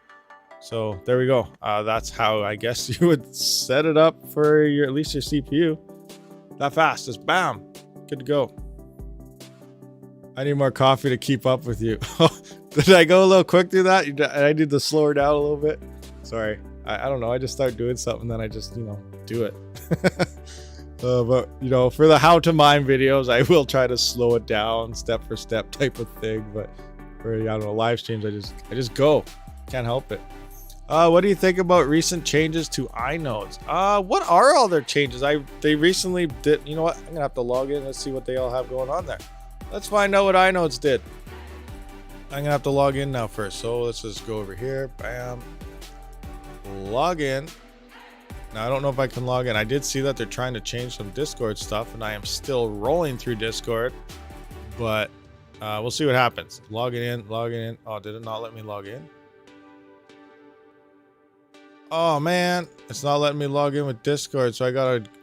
So there we go. That's how I guess you would set it up for your, at least your CPU. That fast, just bam, good to go. I need more coffee to keep up with you. Did I go a little quick through that? I need to slow her down a little bit. Sorry. I don't know. I just start doing something, then I just, do it. But, for the how to mine videos, I will try to slow it down step for step type of thing. But for, I don't know, live streams, I just go. Can't help it. What do you think about recent changes to inodes? What are all their changes? They recently did, you know what? I'm going to have to log in. Let's see what they all have going on there. Let's find out what inodes did. I'm going to have to log in now first. So let's just go over here. Bam. Log in. Now, I don't know if I can log in. I did see that they're trying to change some Discord stuff, and I am still rolling through Discord. But we'll see what happens. Logging in. Oh, did it not let me log in? Oh, man. It's not letting me log in with Discord, so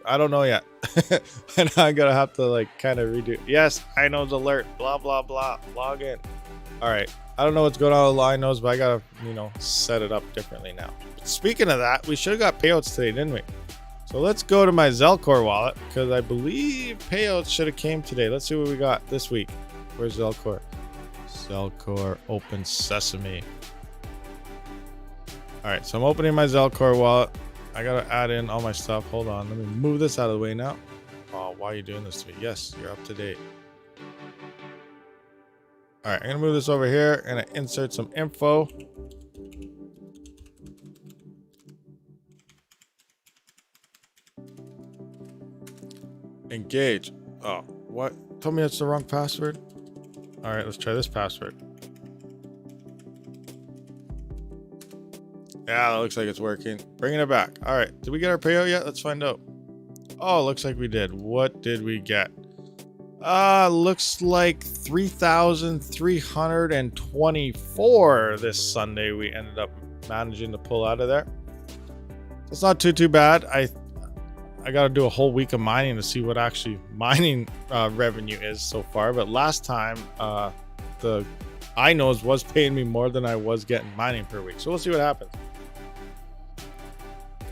I don't know yet. And I'm going to have to, kind of redo. Yes, inodes alert. Blah, blah, blah. Log in. All right. I don't know what's going on with inodes, but I got to, set it up differently now. Speaking of that, we should have got payouts today, didn't we? So let's go to my Zelcore wallet, because I believe payouts should have came today. Let's see what we got this week. Where's Zelcore? Zelcore, open sesame. All right, so I'm opening my Zelcore wallet. I got to add in all my stuff. Hold on. Let me move this out of the way now. Oh, why are you doing this to me? Yes, you're up to date. All right, I'm going to move this over here and insert some info. Engage. Oh, what? Told me that's the wrong password. All right, let's try this password. Yeah, that looks like it's working. Bringing it back. All right, did we get our payout yet? Let's find out. Oh, looks like we did. What did we get? Looks like 3,324 this Sunday we ended up managing to pull out of there. It's not too bad. I got to do a whole week of mining to see what actually mining revenue is so far. But last time, the inodes was paying me more than I was getting mining per week. So we'll see what happens.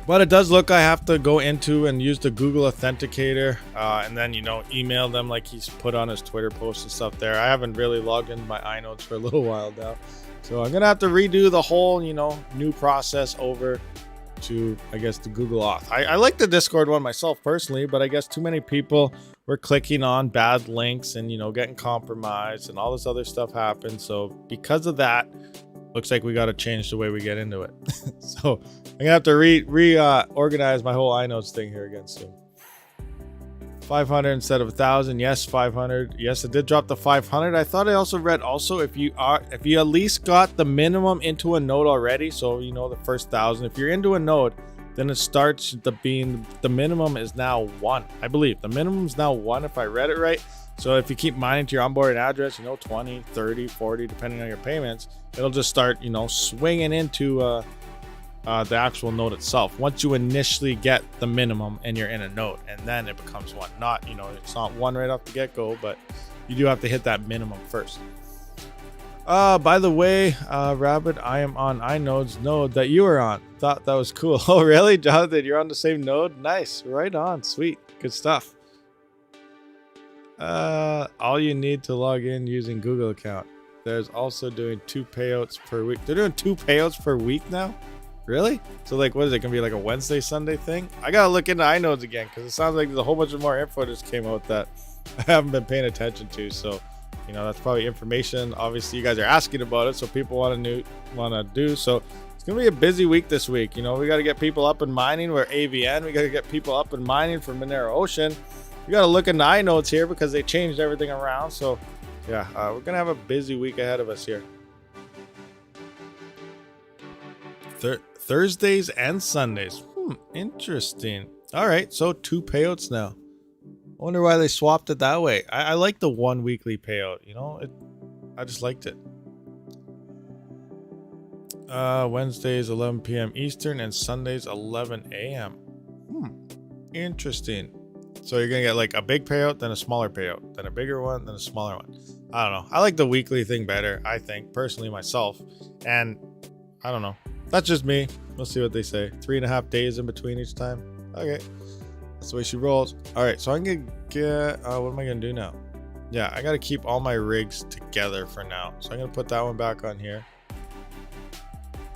But it does look I have to go into and use the Google Authenticator and then, email them like he's put on his Twitter posts and stuff there. I haven't really logged into my inodes for a little while now. So I'm going to have to redo the whole, new process over to, I guess, the Google Auth. I like the Discord one myself personally, but I guess too many people were clicking on bad links and, getting compromised and all this other stuff happened. So because of that, looks like we got to change the way we get into it. So I'm going to have to reorganize my whole inodes thing here again soon. 500 instead of 1,000. Yes, 500. Yes, it did drop to 500. I thought I also read if you at least got the minimum into a node already, so the first 1,000. If you're into a node, then it starts being the minimum is now 1. I believe the minimum is now 1 if I read it right. So if you keep mining to your onboarding address, 20, 30, 40, depending on your payments, it'll just start, swinging into the actual node itself. Once you initially get the minimum and you're in a node, and then it becomes 1. Not, it's not 1 right off the get-go, but you do have to hit that minimum first. By the way, Rabid, I am on inode's node that you are on. Thought that was cool. Oh, really, Jonathan? You're on the same node? Nice. Right on. Sweet. Good stuff. All you need to log in using Google account. There's also doing 2 payouts per week. They're doing 2 payouts per week now? Really? So what is it gonna be, like a Wednesday, Sunday thing? I gotta look into inodes again, because it sounds like there's a whole bunch of more info just came out that I haven't been paying attention to. So, that's probably information. Obviously, you guys are asking about it, so people want to do. So it's gonna be a busy week this week. We got to get people up and mining. We're AVN. We got to get people up and mining for Monero Ocean. We got to look into inodes here because they changed everything around. So yeah, we're gonna have a busy week ahead of us here. Thursdays and Sundays. Interesting. All right, so 2 payouts now. I wonder why they swapped it that way. I like the 1 weekly payout. I just liked it. Wednesdays 11 p.m. Eastern and Sundays 11 a.m. Interesting. So you're gonna get like a big payout, then a smaller payout, then a bigger one, then a smaller one. I don't know. I like the weekly thing better, I think, personally myself. And I don't know. That's just me. We'll see what they say. 3.5 days in between each time. Okay. That's the way she rolls. All right. So I'm going to get, what am I going to do now? Yeah, I got to keep all my rigs together for now. So I'm going to put that one back on here.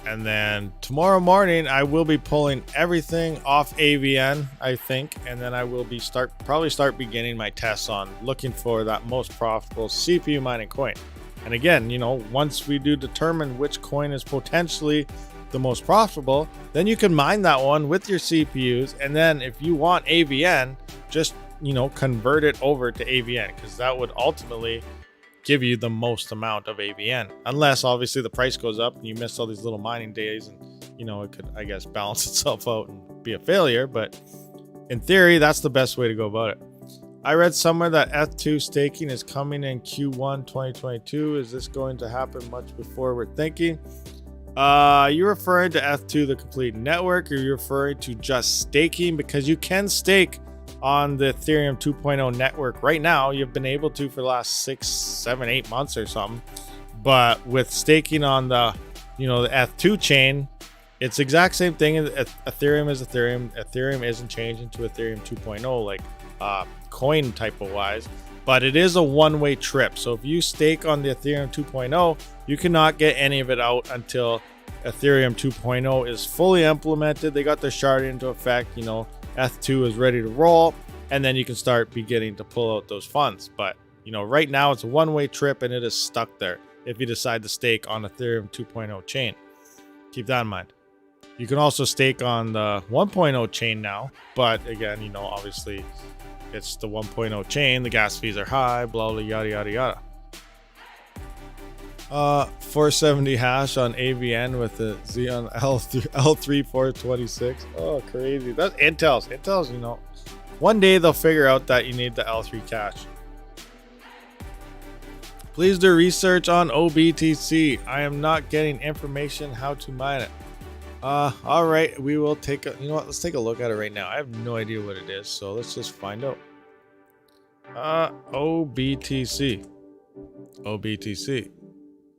And then tomorrow morning, I will be pulling everything off AVN, I think. And then I will be probably start beginning my tests on looking for that most profitable CPU mining coin. And again, you know, once we do determine which coin is potentially the most profitable, then you can mine that one with your CPUs. And then if you want AVN, just, you know, convert it over to AVN, because that would ultimately give you the most amount of AVN, unless obviously the price goes up and you miss all these little mining days, and you know, it could, I guess, balance itself out and be a failure. But in theory, that's the best way to go about it. I read somewhere that F2 staking is coming in Q1 2022. Is this going to happen much before we're thinking? You're referring to F2 the complete network, or you're referring to just staking? Because you can stake on the Ethereum 2.0 network right now. You've been able to for the last 6, 7, 8 months or something. But with staking on the, you know, the F2 chain, it's the exact same thing. Ethereum is Ethereum. Ethereum isn't changing to Ethereum 2.0 like coin type of wise, but it is a one-way trip. So if you stake on the Ethereum 2.0, you cannot get any of it out until Ethereum 2.0 is fully implemented. They got their shard into effect, you know, F2 is ready to roll, and then you can start beginning to pull out those funds. But you know, right now it's a one-way trip and it is stuck there if you decide to stake on Ethereum 2.0 chain. Keep that in mind. You can also stake on the 1.0 chain now, but again, you know, obviously it's the 1.0 chain, the gas fees are high, blah blah yada yada yada. 470 hash on AVN with the Xeon L3 426. Oh, crazy. That's Intel's, you know, one day they'll figure out that you need the L3 cache. Please do research on OBTC. I am not getting information how to mine it. All right, we will take a, you know what, let's take a look at it right now. I have no idea what it is, so let's just find out. OBTC.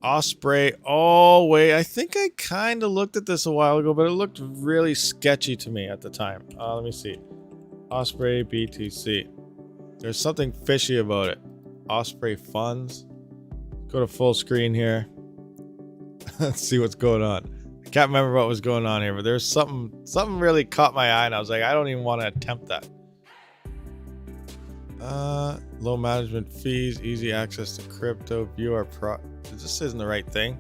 Osprey. Oh, wait. I think I kind of looked at this a while ago, but it looked really sketchy to me at the time. Let me see. Osprey BTC. There's something fishy about it. Osprey funds. Go to full screen here. Let's see what's going on. I can't remember what was going on here, but there's something really caught my eye, and I was like, I don't even want to attempt that. Low management fees, easy access to crypto, view our this isn't the right thing.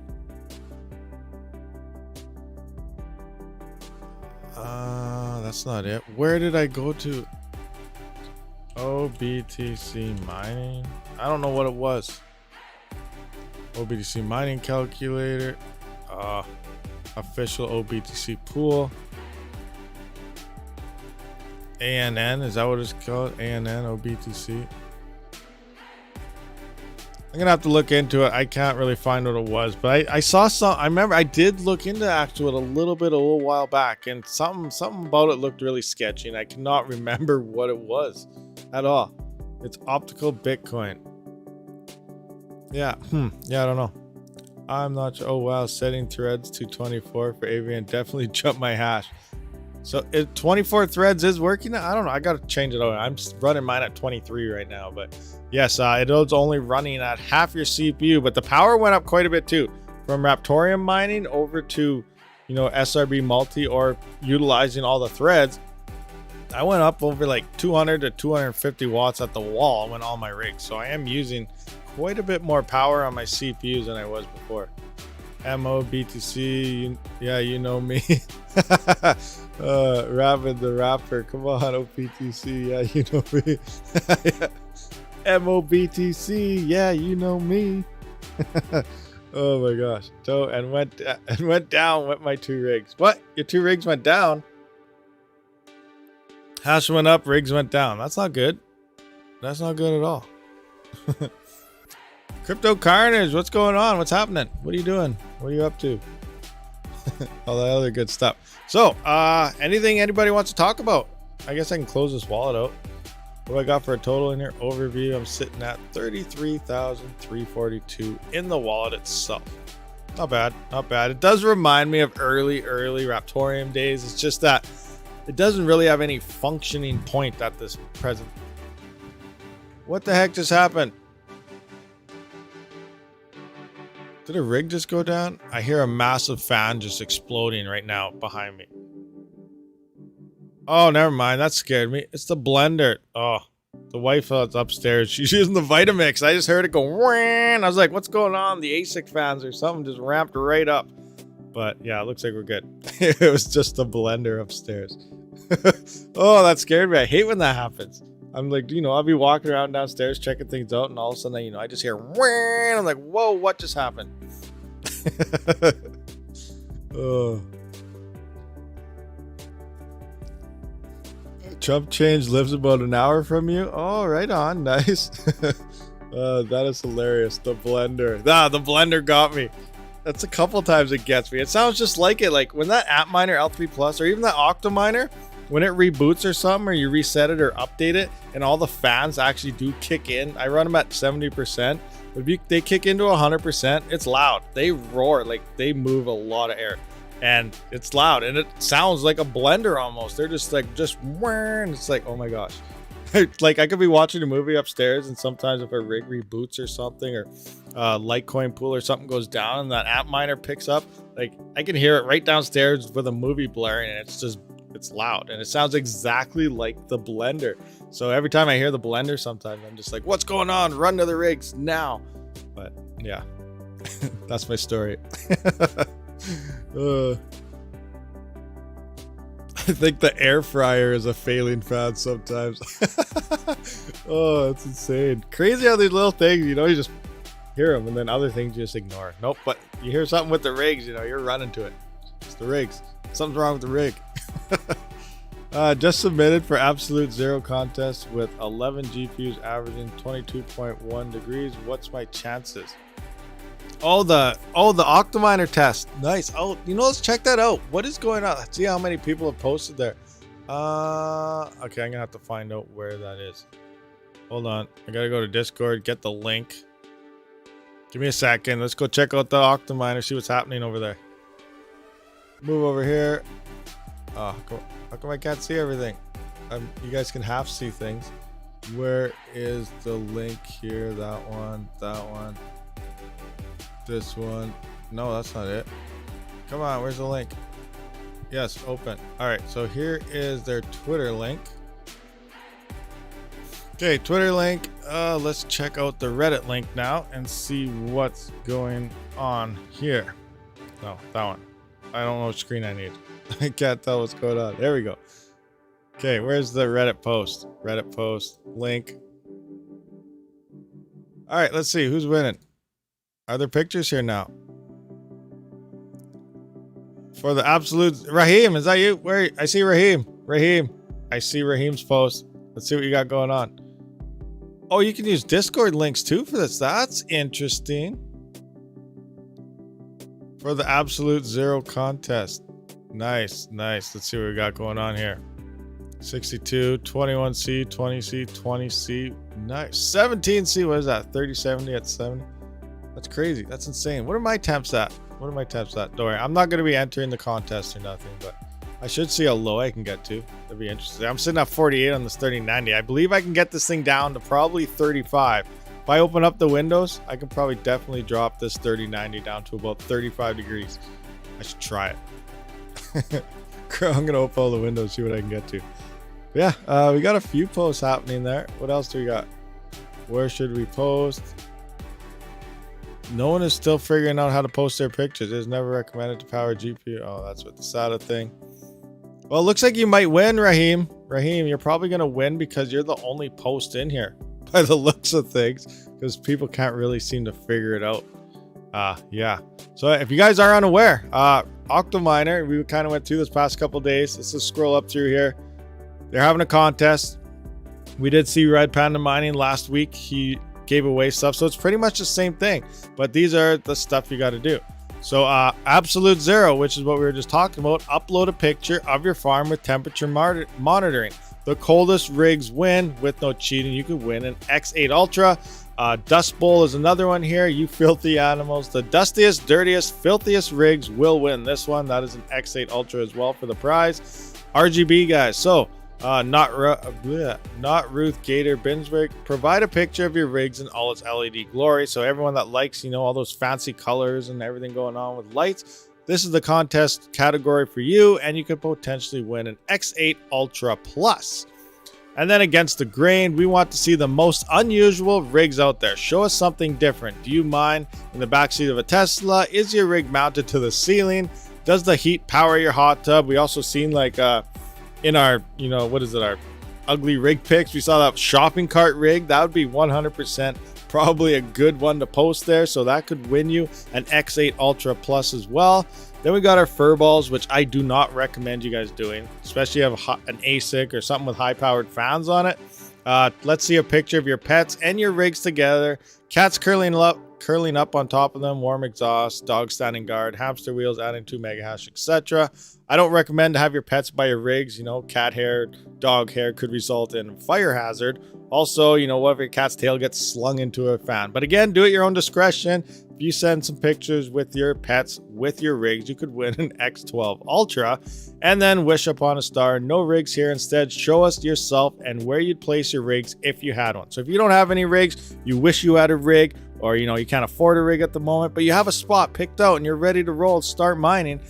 That's not it. Where did I go to? OBTC mining. I don't know what it was. OBTC mining calculator. Official OBTC pool. ANN, is that what it's called? ANN OBTC. I'm gonna have to look into it. I can't really find what it was, but I saw some. I remember I did look into actually a little while back, and something about it looked really sketchy, and I cannot remember what it was at all. It's optical Bitcoin. Yeah, yeah, I don't know. I'm not sure. Oh wow, setting threads to 24 for AVN definitely jumped my hash. So 24 threads is working. I don't know. I gotta change it over. I'm running mine at 23 right now, but yes, it is only running at half your CPU, but the power went up quite a bit too, from raptoreum mining over to, you know, SRB multi or utilizing all the threads. I went up over like 200 to 250 watts at the wall when all my rigs. So I am using quite a bit more power on my CPUs than I was before. MOBTC, yeah, you know me. Rabid the rapper, come on, OPTC, yeah, you know me. MOBTC, yeah, you know me. Oh my gosh. So and went down with my 2 rigs. What? Your 2 rigs went down? Hash went up, rigs went down. That's not good. That's not good at all. Crypto Carnage, what's going on? What's happening? What are you doing? What are you up to? All that other good stuff. So, anything anybody wants to talk about? I guess I can close this wallet out. What do I got for a total in here? Overview, I'm sitting at 33,342 in the wallet itself. Not bad, not bad. It does remind me of early Raptorium days. It's just that it doesn't really have any functioning point at this present. What the heck just happened? Did a rig just go down? I hear a massive fan just exploding right now behind me. Oh, never mind. That scared me. It's the blender. Oh, the wife is upstairs. She's using the Vitamix. I just heard it go whang. I was like, what's going on? The ASIC fans or something just ramped right up. But yeah, it looks like we're good. It was just the blender upstairs. Oh, that scared me. I hate when that happens. I'm like, you know, I'll be walking around downstairs checking things out, and all of a sudden, you know, I just hear whang. I'm like, whoa, what just happened? Oh. Chump Change lives about an hour from you. Oh, right on. Nice. That is hilarious. The blender. The blender got me. That's a couple times it gets me. It sounds just like it. Like when that App Miner L3 Plus or even that Octa Miner, when it reboots or something, or you reset it or update it, and all the fans actually do kick in. I run them at 70%. But if they kick into 100%, it's loud. They roar. Like they move a lot of air. And it's loud, and it sounds like a blender almost. They're just like, and it's like, oh my gosh. Like I could be watching a movie upstairs, and sometimes if a rig reboots or something, or Litecoin pool or something goes down, and that App Miner picks up, like I can hear it right downstairs with a movie blaring, and it's loud, and it sounds exactly like the blender. So every time I hear the blender, sometimes I'm just like, what's going on? Run to the rigs now. But yeah, that's my story. I think the air fryer is a failing fan sometimes. Oh, it's insane. Crazy how these little things, you know, you just hear them, and then other things you just ignore. Nope, but you hear something with the rigs, you know, you're running to it. It's the rigs. Something's wrong with the rig. Just submitted for Absolute Zero contest with 11 GPUs averaging 22.1 degrees. What's my chances? Oh, the Octa Miner test. Nice. Oh, you know, let's check that out. What is going on? Let's see how many people have posted there. Okay, I'm gonna have to find out where that is. Hold on. I gotta go to Discord, get the link. Give me a second. Let's go check out the Octa Miner, see what's happening over there. Move over here. Oh, how come I can't see everything? You guys can half see things. Where is the link here? That one. This one. No, that's not it. Come on, where's the link? Yes, open. All right, so here is their Twitter link. Okay, Twitter link. Let's check out the Reddit link now and see what's going on here. No, that one. I don't know which screen I need. I can't tell what's going on. There we go. Okay, where's the Reddit post? Reddit post link. All right, let's see who's winning. Are there pictures here now? For the absolute Raheem, is that you? Where I see Raheem. I see Raheem's post. Let's see what you got going on. Oh, you can use Discord links too for this. That's interesting. For the Absolute Zero contest. Nice. Let's see what we got going on here. 62, 21C, 20C, 20C. Nice. 17C. What is that? 3070 at 70. That's crazy. That's insane. What are my temps at? Don't worry. I'm not going to be entering the contest or nothing, but I should see how low I can get to. That'd be interesting. I'm sitting at 48 on this 3090. I believe I can get this thing down to probably 35. If I open up the windows, I can probably definitely drop this 3090 down to about 35 degrees. I should try it. I'm going to open all the windows, see what I can get to. But yeah, we got a few posts happening there. What else do we got? Where should we post? No one is still figuring out how to post their pictures. It is never recommended to power GPU. Oh, that's what the SATA thing. Well, it looks like you might win, Raheem. Raheem, you're probably going to win because you're the only post in here by the looks of things, because people can't really seem to figure it out. Yeah. So if you guys are unaware, Octa Miner, we kind of went through this past couple days. Let's just scroll up through here. They're having a contest. We did see Red Panda Mining last week. He gave away stuff, so it's pretty much the same thing, but these are the stuff you got to do. So Absolute Zero, which is what we were just talking about, upload a picture of your farm with temperature monitoring. The coldest rigs win with no cheating. You could win an X8 Ultra. Dust Bowl is another one here. You filthy animals. The dustiest, dirtiest, filthiest rigs will win this one. That is an X8 Ultra as well for the prize. RGB, guys. So Not Ruth Gator Binsberg. Provide a picture of your rigs in all its LED glory. So everyone that likes, all those fancy colors and everything going on with lights, this is the contest category for you, and you could potentially win an X8 Ultra Plus. And then against the grain, we want to see the most unusual rigs out there. Show us something different. Do you mine in the backseat of a Tesla? Is your rig mounted to the ceiling? Does the heat power your hot tub? We also seen in our, our ugly rig pics, we saw that shopping cart rig. That would be 100% probably a good one to post there. So that could win you an X8 Ultra Plus as well. Then we got our fur balls, which I do not recommend you guys doing, especially if you have an ASIC or something with high powered fans on it. Let's see a picture of your pets and your rigs together. Cats curling up on top of them, warm exhaust, dog standing guard, hamster wheels adding 2 mega hash, etc. I don't recommend to have your pets by your rigs. Cat hair, dog hair could result in fire hazard. Also, what if your cat's tail gets slung into a fan? But again, do it at your own discretion. If you send some pictures with your pets, with your rigs, you could win an X12 Ultra. And then wish upon a star. No rigs here. Instead, show us yourself and where you'd place your rigs if you had one. So if you don't have any rigs, you wish you had a rig, or you can't afford a rig at the moment, but you have a spot picked out and you're ready to roll, start mining,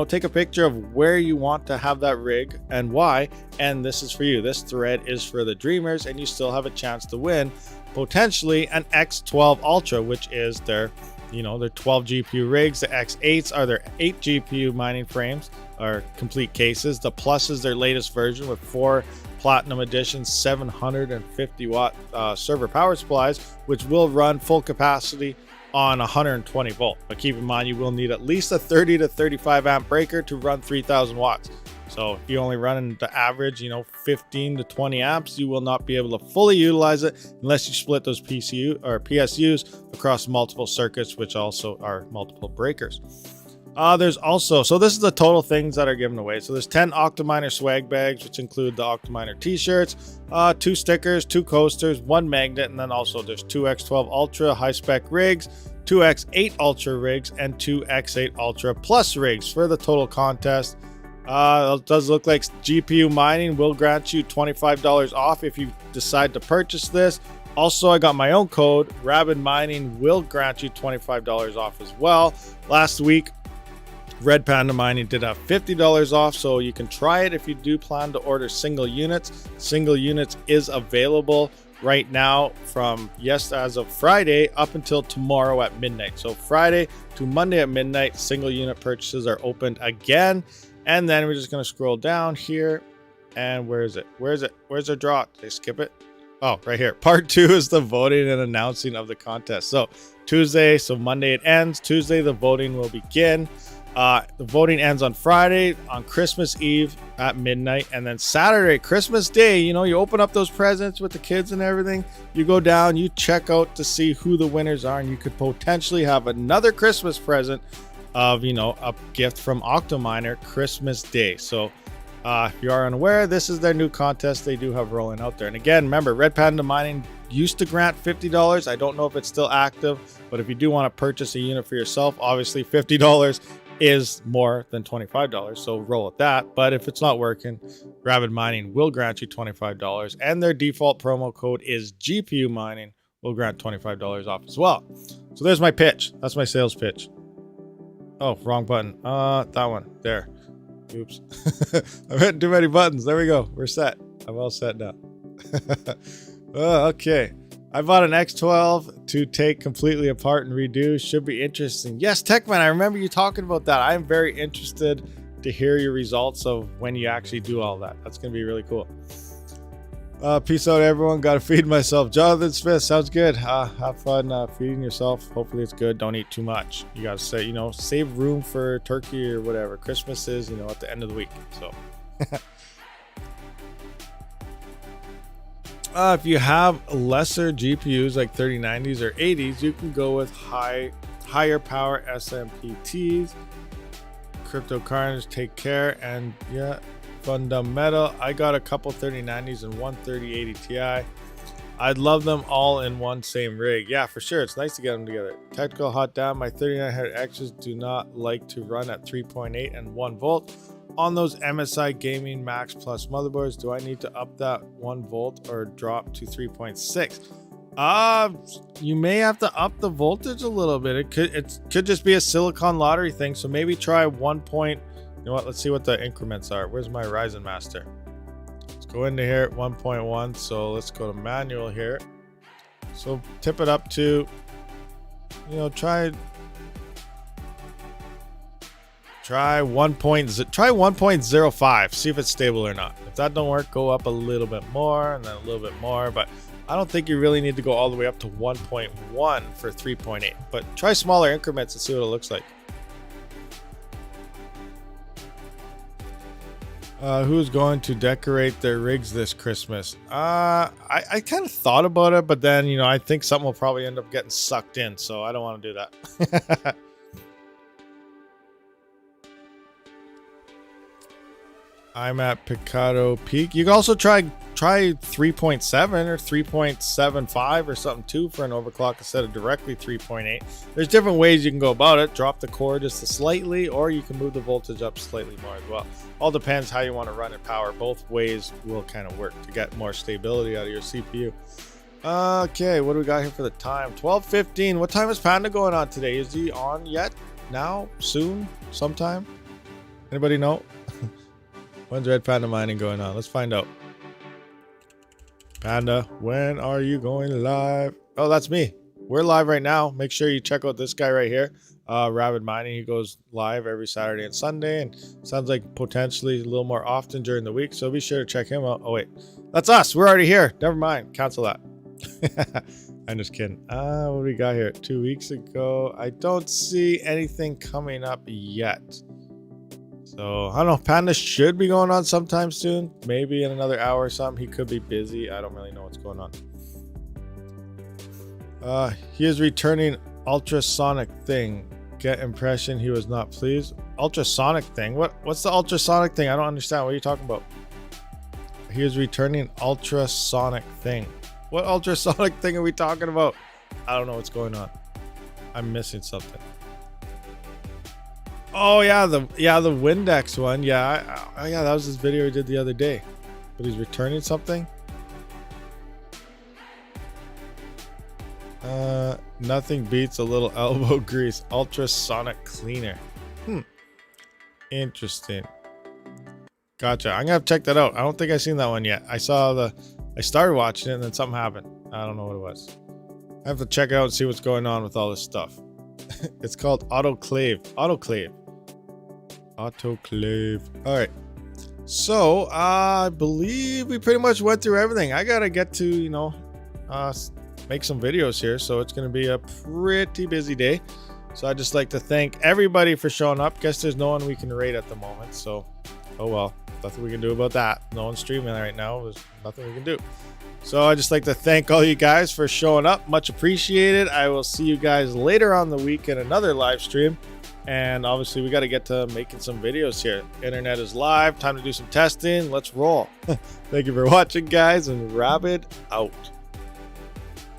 take a picture of where you want to have that rig and why, and this is for you. This thread is for the dreamers, and you still have a chance to win potentially an X12 Ultra, which is their 12 GPU rigs. The X8s are their 8 GPU mining frames, or complete cases. The Plus is their latest version with 4 Platinum Edition 750 watt server power supplies, which will run full capacity on 120 volt. But keep in mind, you will need at least a 30 to 35 amp breaker to run 3000 watts. So if you only run the average, 15 to 20 amps, you will not be able to fully utilize it unless you split those PSUs across multiple circuits, which also are multiple breakers. There's also, so this is the total things that are given away. So there's 10 Octominer swag bags, which include the Octominer t-shirts, 2 stickers, 2 coasters, 1 magnet, and then also there's 2 X12 Ultra high spec rigs, 2 X8 Ultra rigs, and 2 X8 Ultra Plus rigs for the total contest. It does look like GPU Mining will grant you $25 off if you decide to purchase this. Also, I got my own code. Rabid Mining will grant you $25 off as well. Last week, Red Panda Mining did have $50 off, so you can try it if you do plan to order single units. Single units is available right now from, as of Friday up until tomorrow at midnight. So Friday to Monday at midnight, single unit purchases are opened again. And then we're just going to scroll down here. And where is it? Where's the draw? Did I skip it? Oh, right here. Part 2 is the voting and announcing of the contest. So Tuesday, so Monday it ends. Tuesday, the voting will begin. The voting ends on Friday, on Christmas Eve at midnight, and then Saturday, Christmas Day, you open up those presents with the kids and everything. You go down, you check out to see who the winners are, and you could potentially have another Christmas present of, a gift from Octominer Christmas Day. So if you are unaware, this is their new contest they do have rolling out there. And again, remember, Red Panda Mining used to grant $50. I don't know if it's still active, but if you do want to purchase a unit for yourself, obviously $50 is more than $25, so roll with that. But if it's not working, Rabid Mining will grant you $25, and their default promo code is GPU Mining. Will grant $25 off as well. So there's my pitch. That's my sales pitch. Oh, wrong button. That one there. Oops. I've hit too many buttons. There we go. We're set. I'm all set now. Okay. I bought an X12 to take completely apart and redo. Should be interesting. Yes, Techman, I remember you talking about that. I am very interested to hear your results of when you actually do all that. That's going to be really cool. Peace out, everyone. Got to feed myself. Jonathan Smith, sounds good. Have fun feeding yourself. Hopefully it's good. Don't eat too much. You got to say, save room for turkey or whatever. Christmas is, at the end of the week. So if you have lesser GPUs like 3090s or 80s, you can go with higher power SMPTs. Crypto Carnage, take care. And yeah, fundamental. I got a couple 3090s and one 3080 Ti. I'd love them all in one same rig. Yeah, for sure. It's nice to get them together. Technical hot down. My 3900Xs do not like to run at 3.8 and 1 volt. on those MSI Gaming Max Plus motherboards, do I need to up that 1 volt or drop to 3.6? You may have to up the voltage a little bit. It could just be a silicon lottery thing. So maybe try 1 point. You know what? Let's see what the increments are. Where's my Ryzen Master? Let's go into here at 1.1. So let's go to manual here. So tip it up to, you know, try 1.05. See if it's stable or not. If that don't work, go up a little bit more and then a little bit more. But I don't think you really need to go all the way up to 1.1 for 3.8. But try smaller increments and see what it looks like. Who's going to decorate their rigs this Christmas? I kind of thought about it, but then, you know, I think something will probably end up getting sucked in. So I don't want to do that. I'm at Picado Peak. You can also try 3.7 or 3.75 or something too for an overclock instead of directly 3.8. There's different ways you can go about it. Drop the core just slightly, or you can move the voltage up slightly more as well. All depends how you want to run it power. Both ways will kind of work to get more stability out of your CPU. Okay, what do we got here for the time? 12:15. What time is Panda going on today? Is he on yet? Now? Soon? Sometime? Anybody know? When's Red Panda Mining going on? Let's find out. Panda, when are you going live? Oh, that's me. We're live right now. Make sure you check out this guy right here. Rabid Mining. He goes live every Saturday and Sunday, and sounds like potentially a little more often during the week. So be sure to check him out. Oh wait, that's us. We're already here. Never mind. Cancel that. I'm just kidding. What do we got here? 2 weeks ago. I don't see anything coming up yet. So, I don't know. Panda should be going on sometime soon. Maybe in another hour or something. He could be busy. I don't really know what's going on. He is returning ultrasonic thing. Get impression he was not pleased. Ultrasonic thing? What's the ultrasonic thing? I don't understand. What are you talking about? He is returning ultrasonic thing. What ultrasonic thing are we talking about? I don't know what's going on. I'm missing something. Oh yeah, the Windex one. Yeah, yeah, that was his video he did the other day. But he's returning something. Nothing beats a little elbow grease. Ultrasonic cleaner. Interesting. Gotcha. I'm gonna have to check that out. I don't think I've seen that one yet. I started watching it and then something happened. I don't know what it was. I have to check it out and see what's going on with all this stuff. It's called autoclave. Autoclave. All right. So I believe we pretty much went through everything. I gotta get to, you know, make some videos here, so it's gonna be a pretty busy day. So I'd just like to thank everybody for showing up. Guess there's no one we can rate at the moment, so oh well, nothing we can do about that. No one's streaming right now. There's nothing we can do. So I'd just like to thank all you guys for showing up. Much appreciated. I will see you guys later on the week in another live stream. And obviously we got to get to making some videos here. Internet is live. Time to do some testing. Let's roll. Thank you for watching, guys, and Rabid out.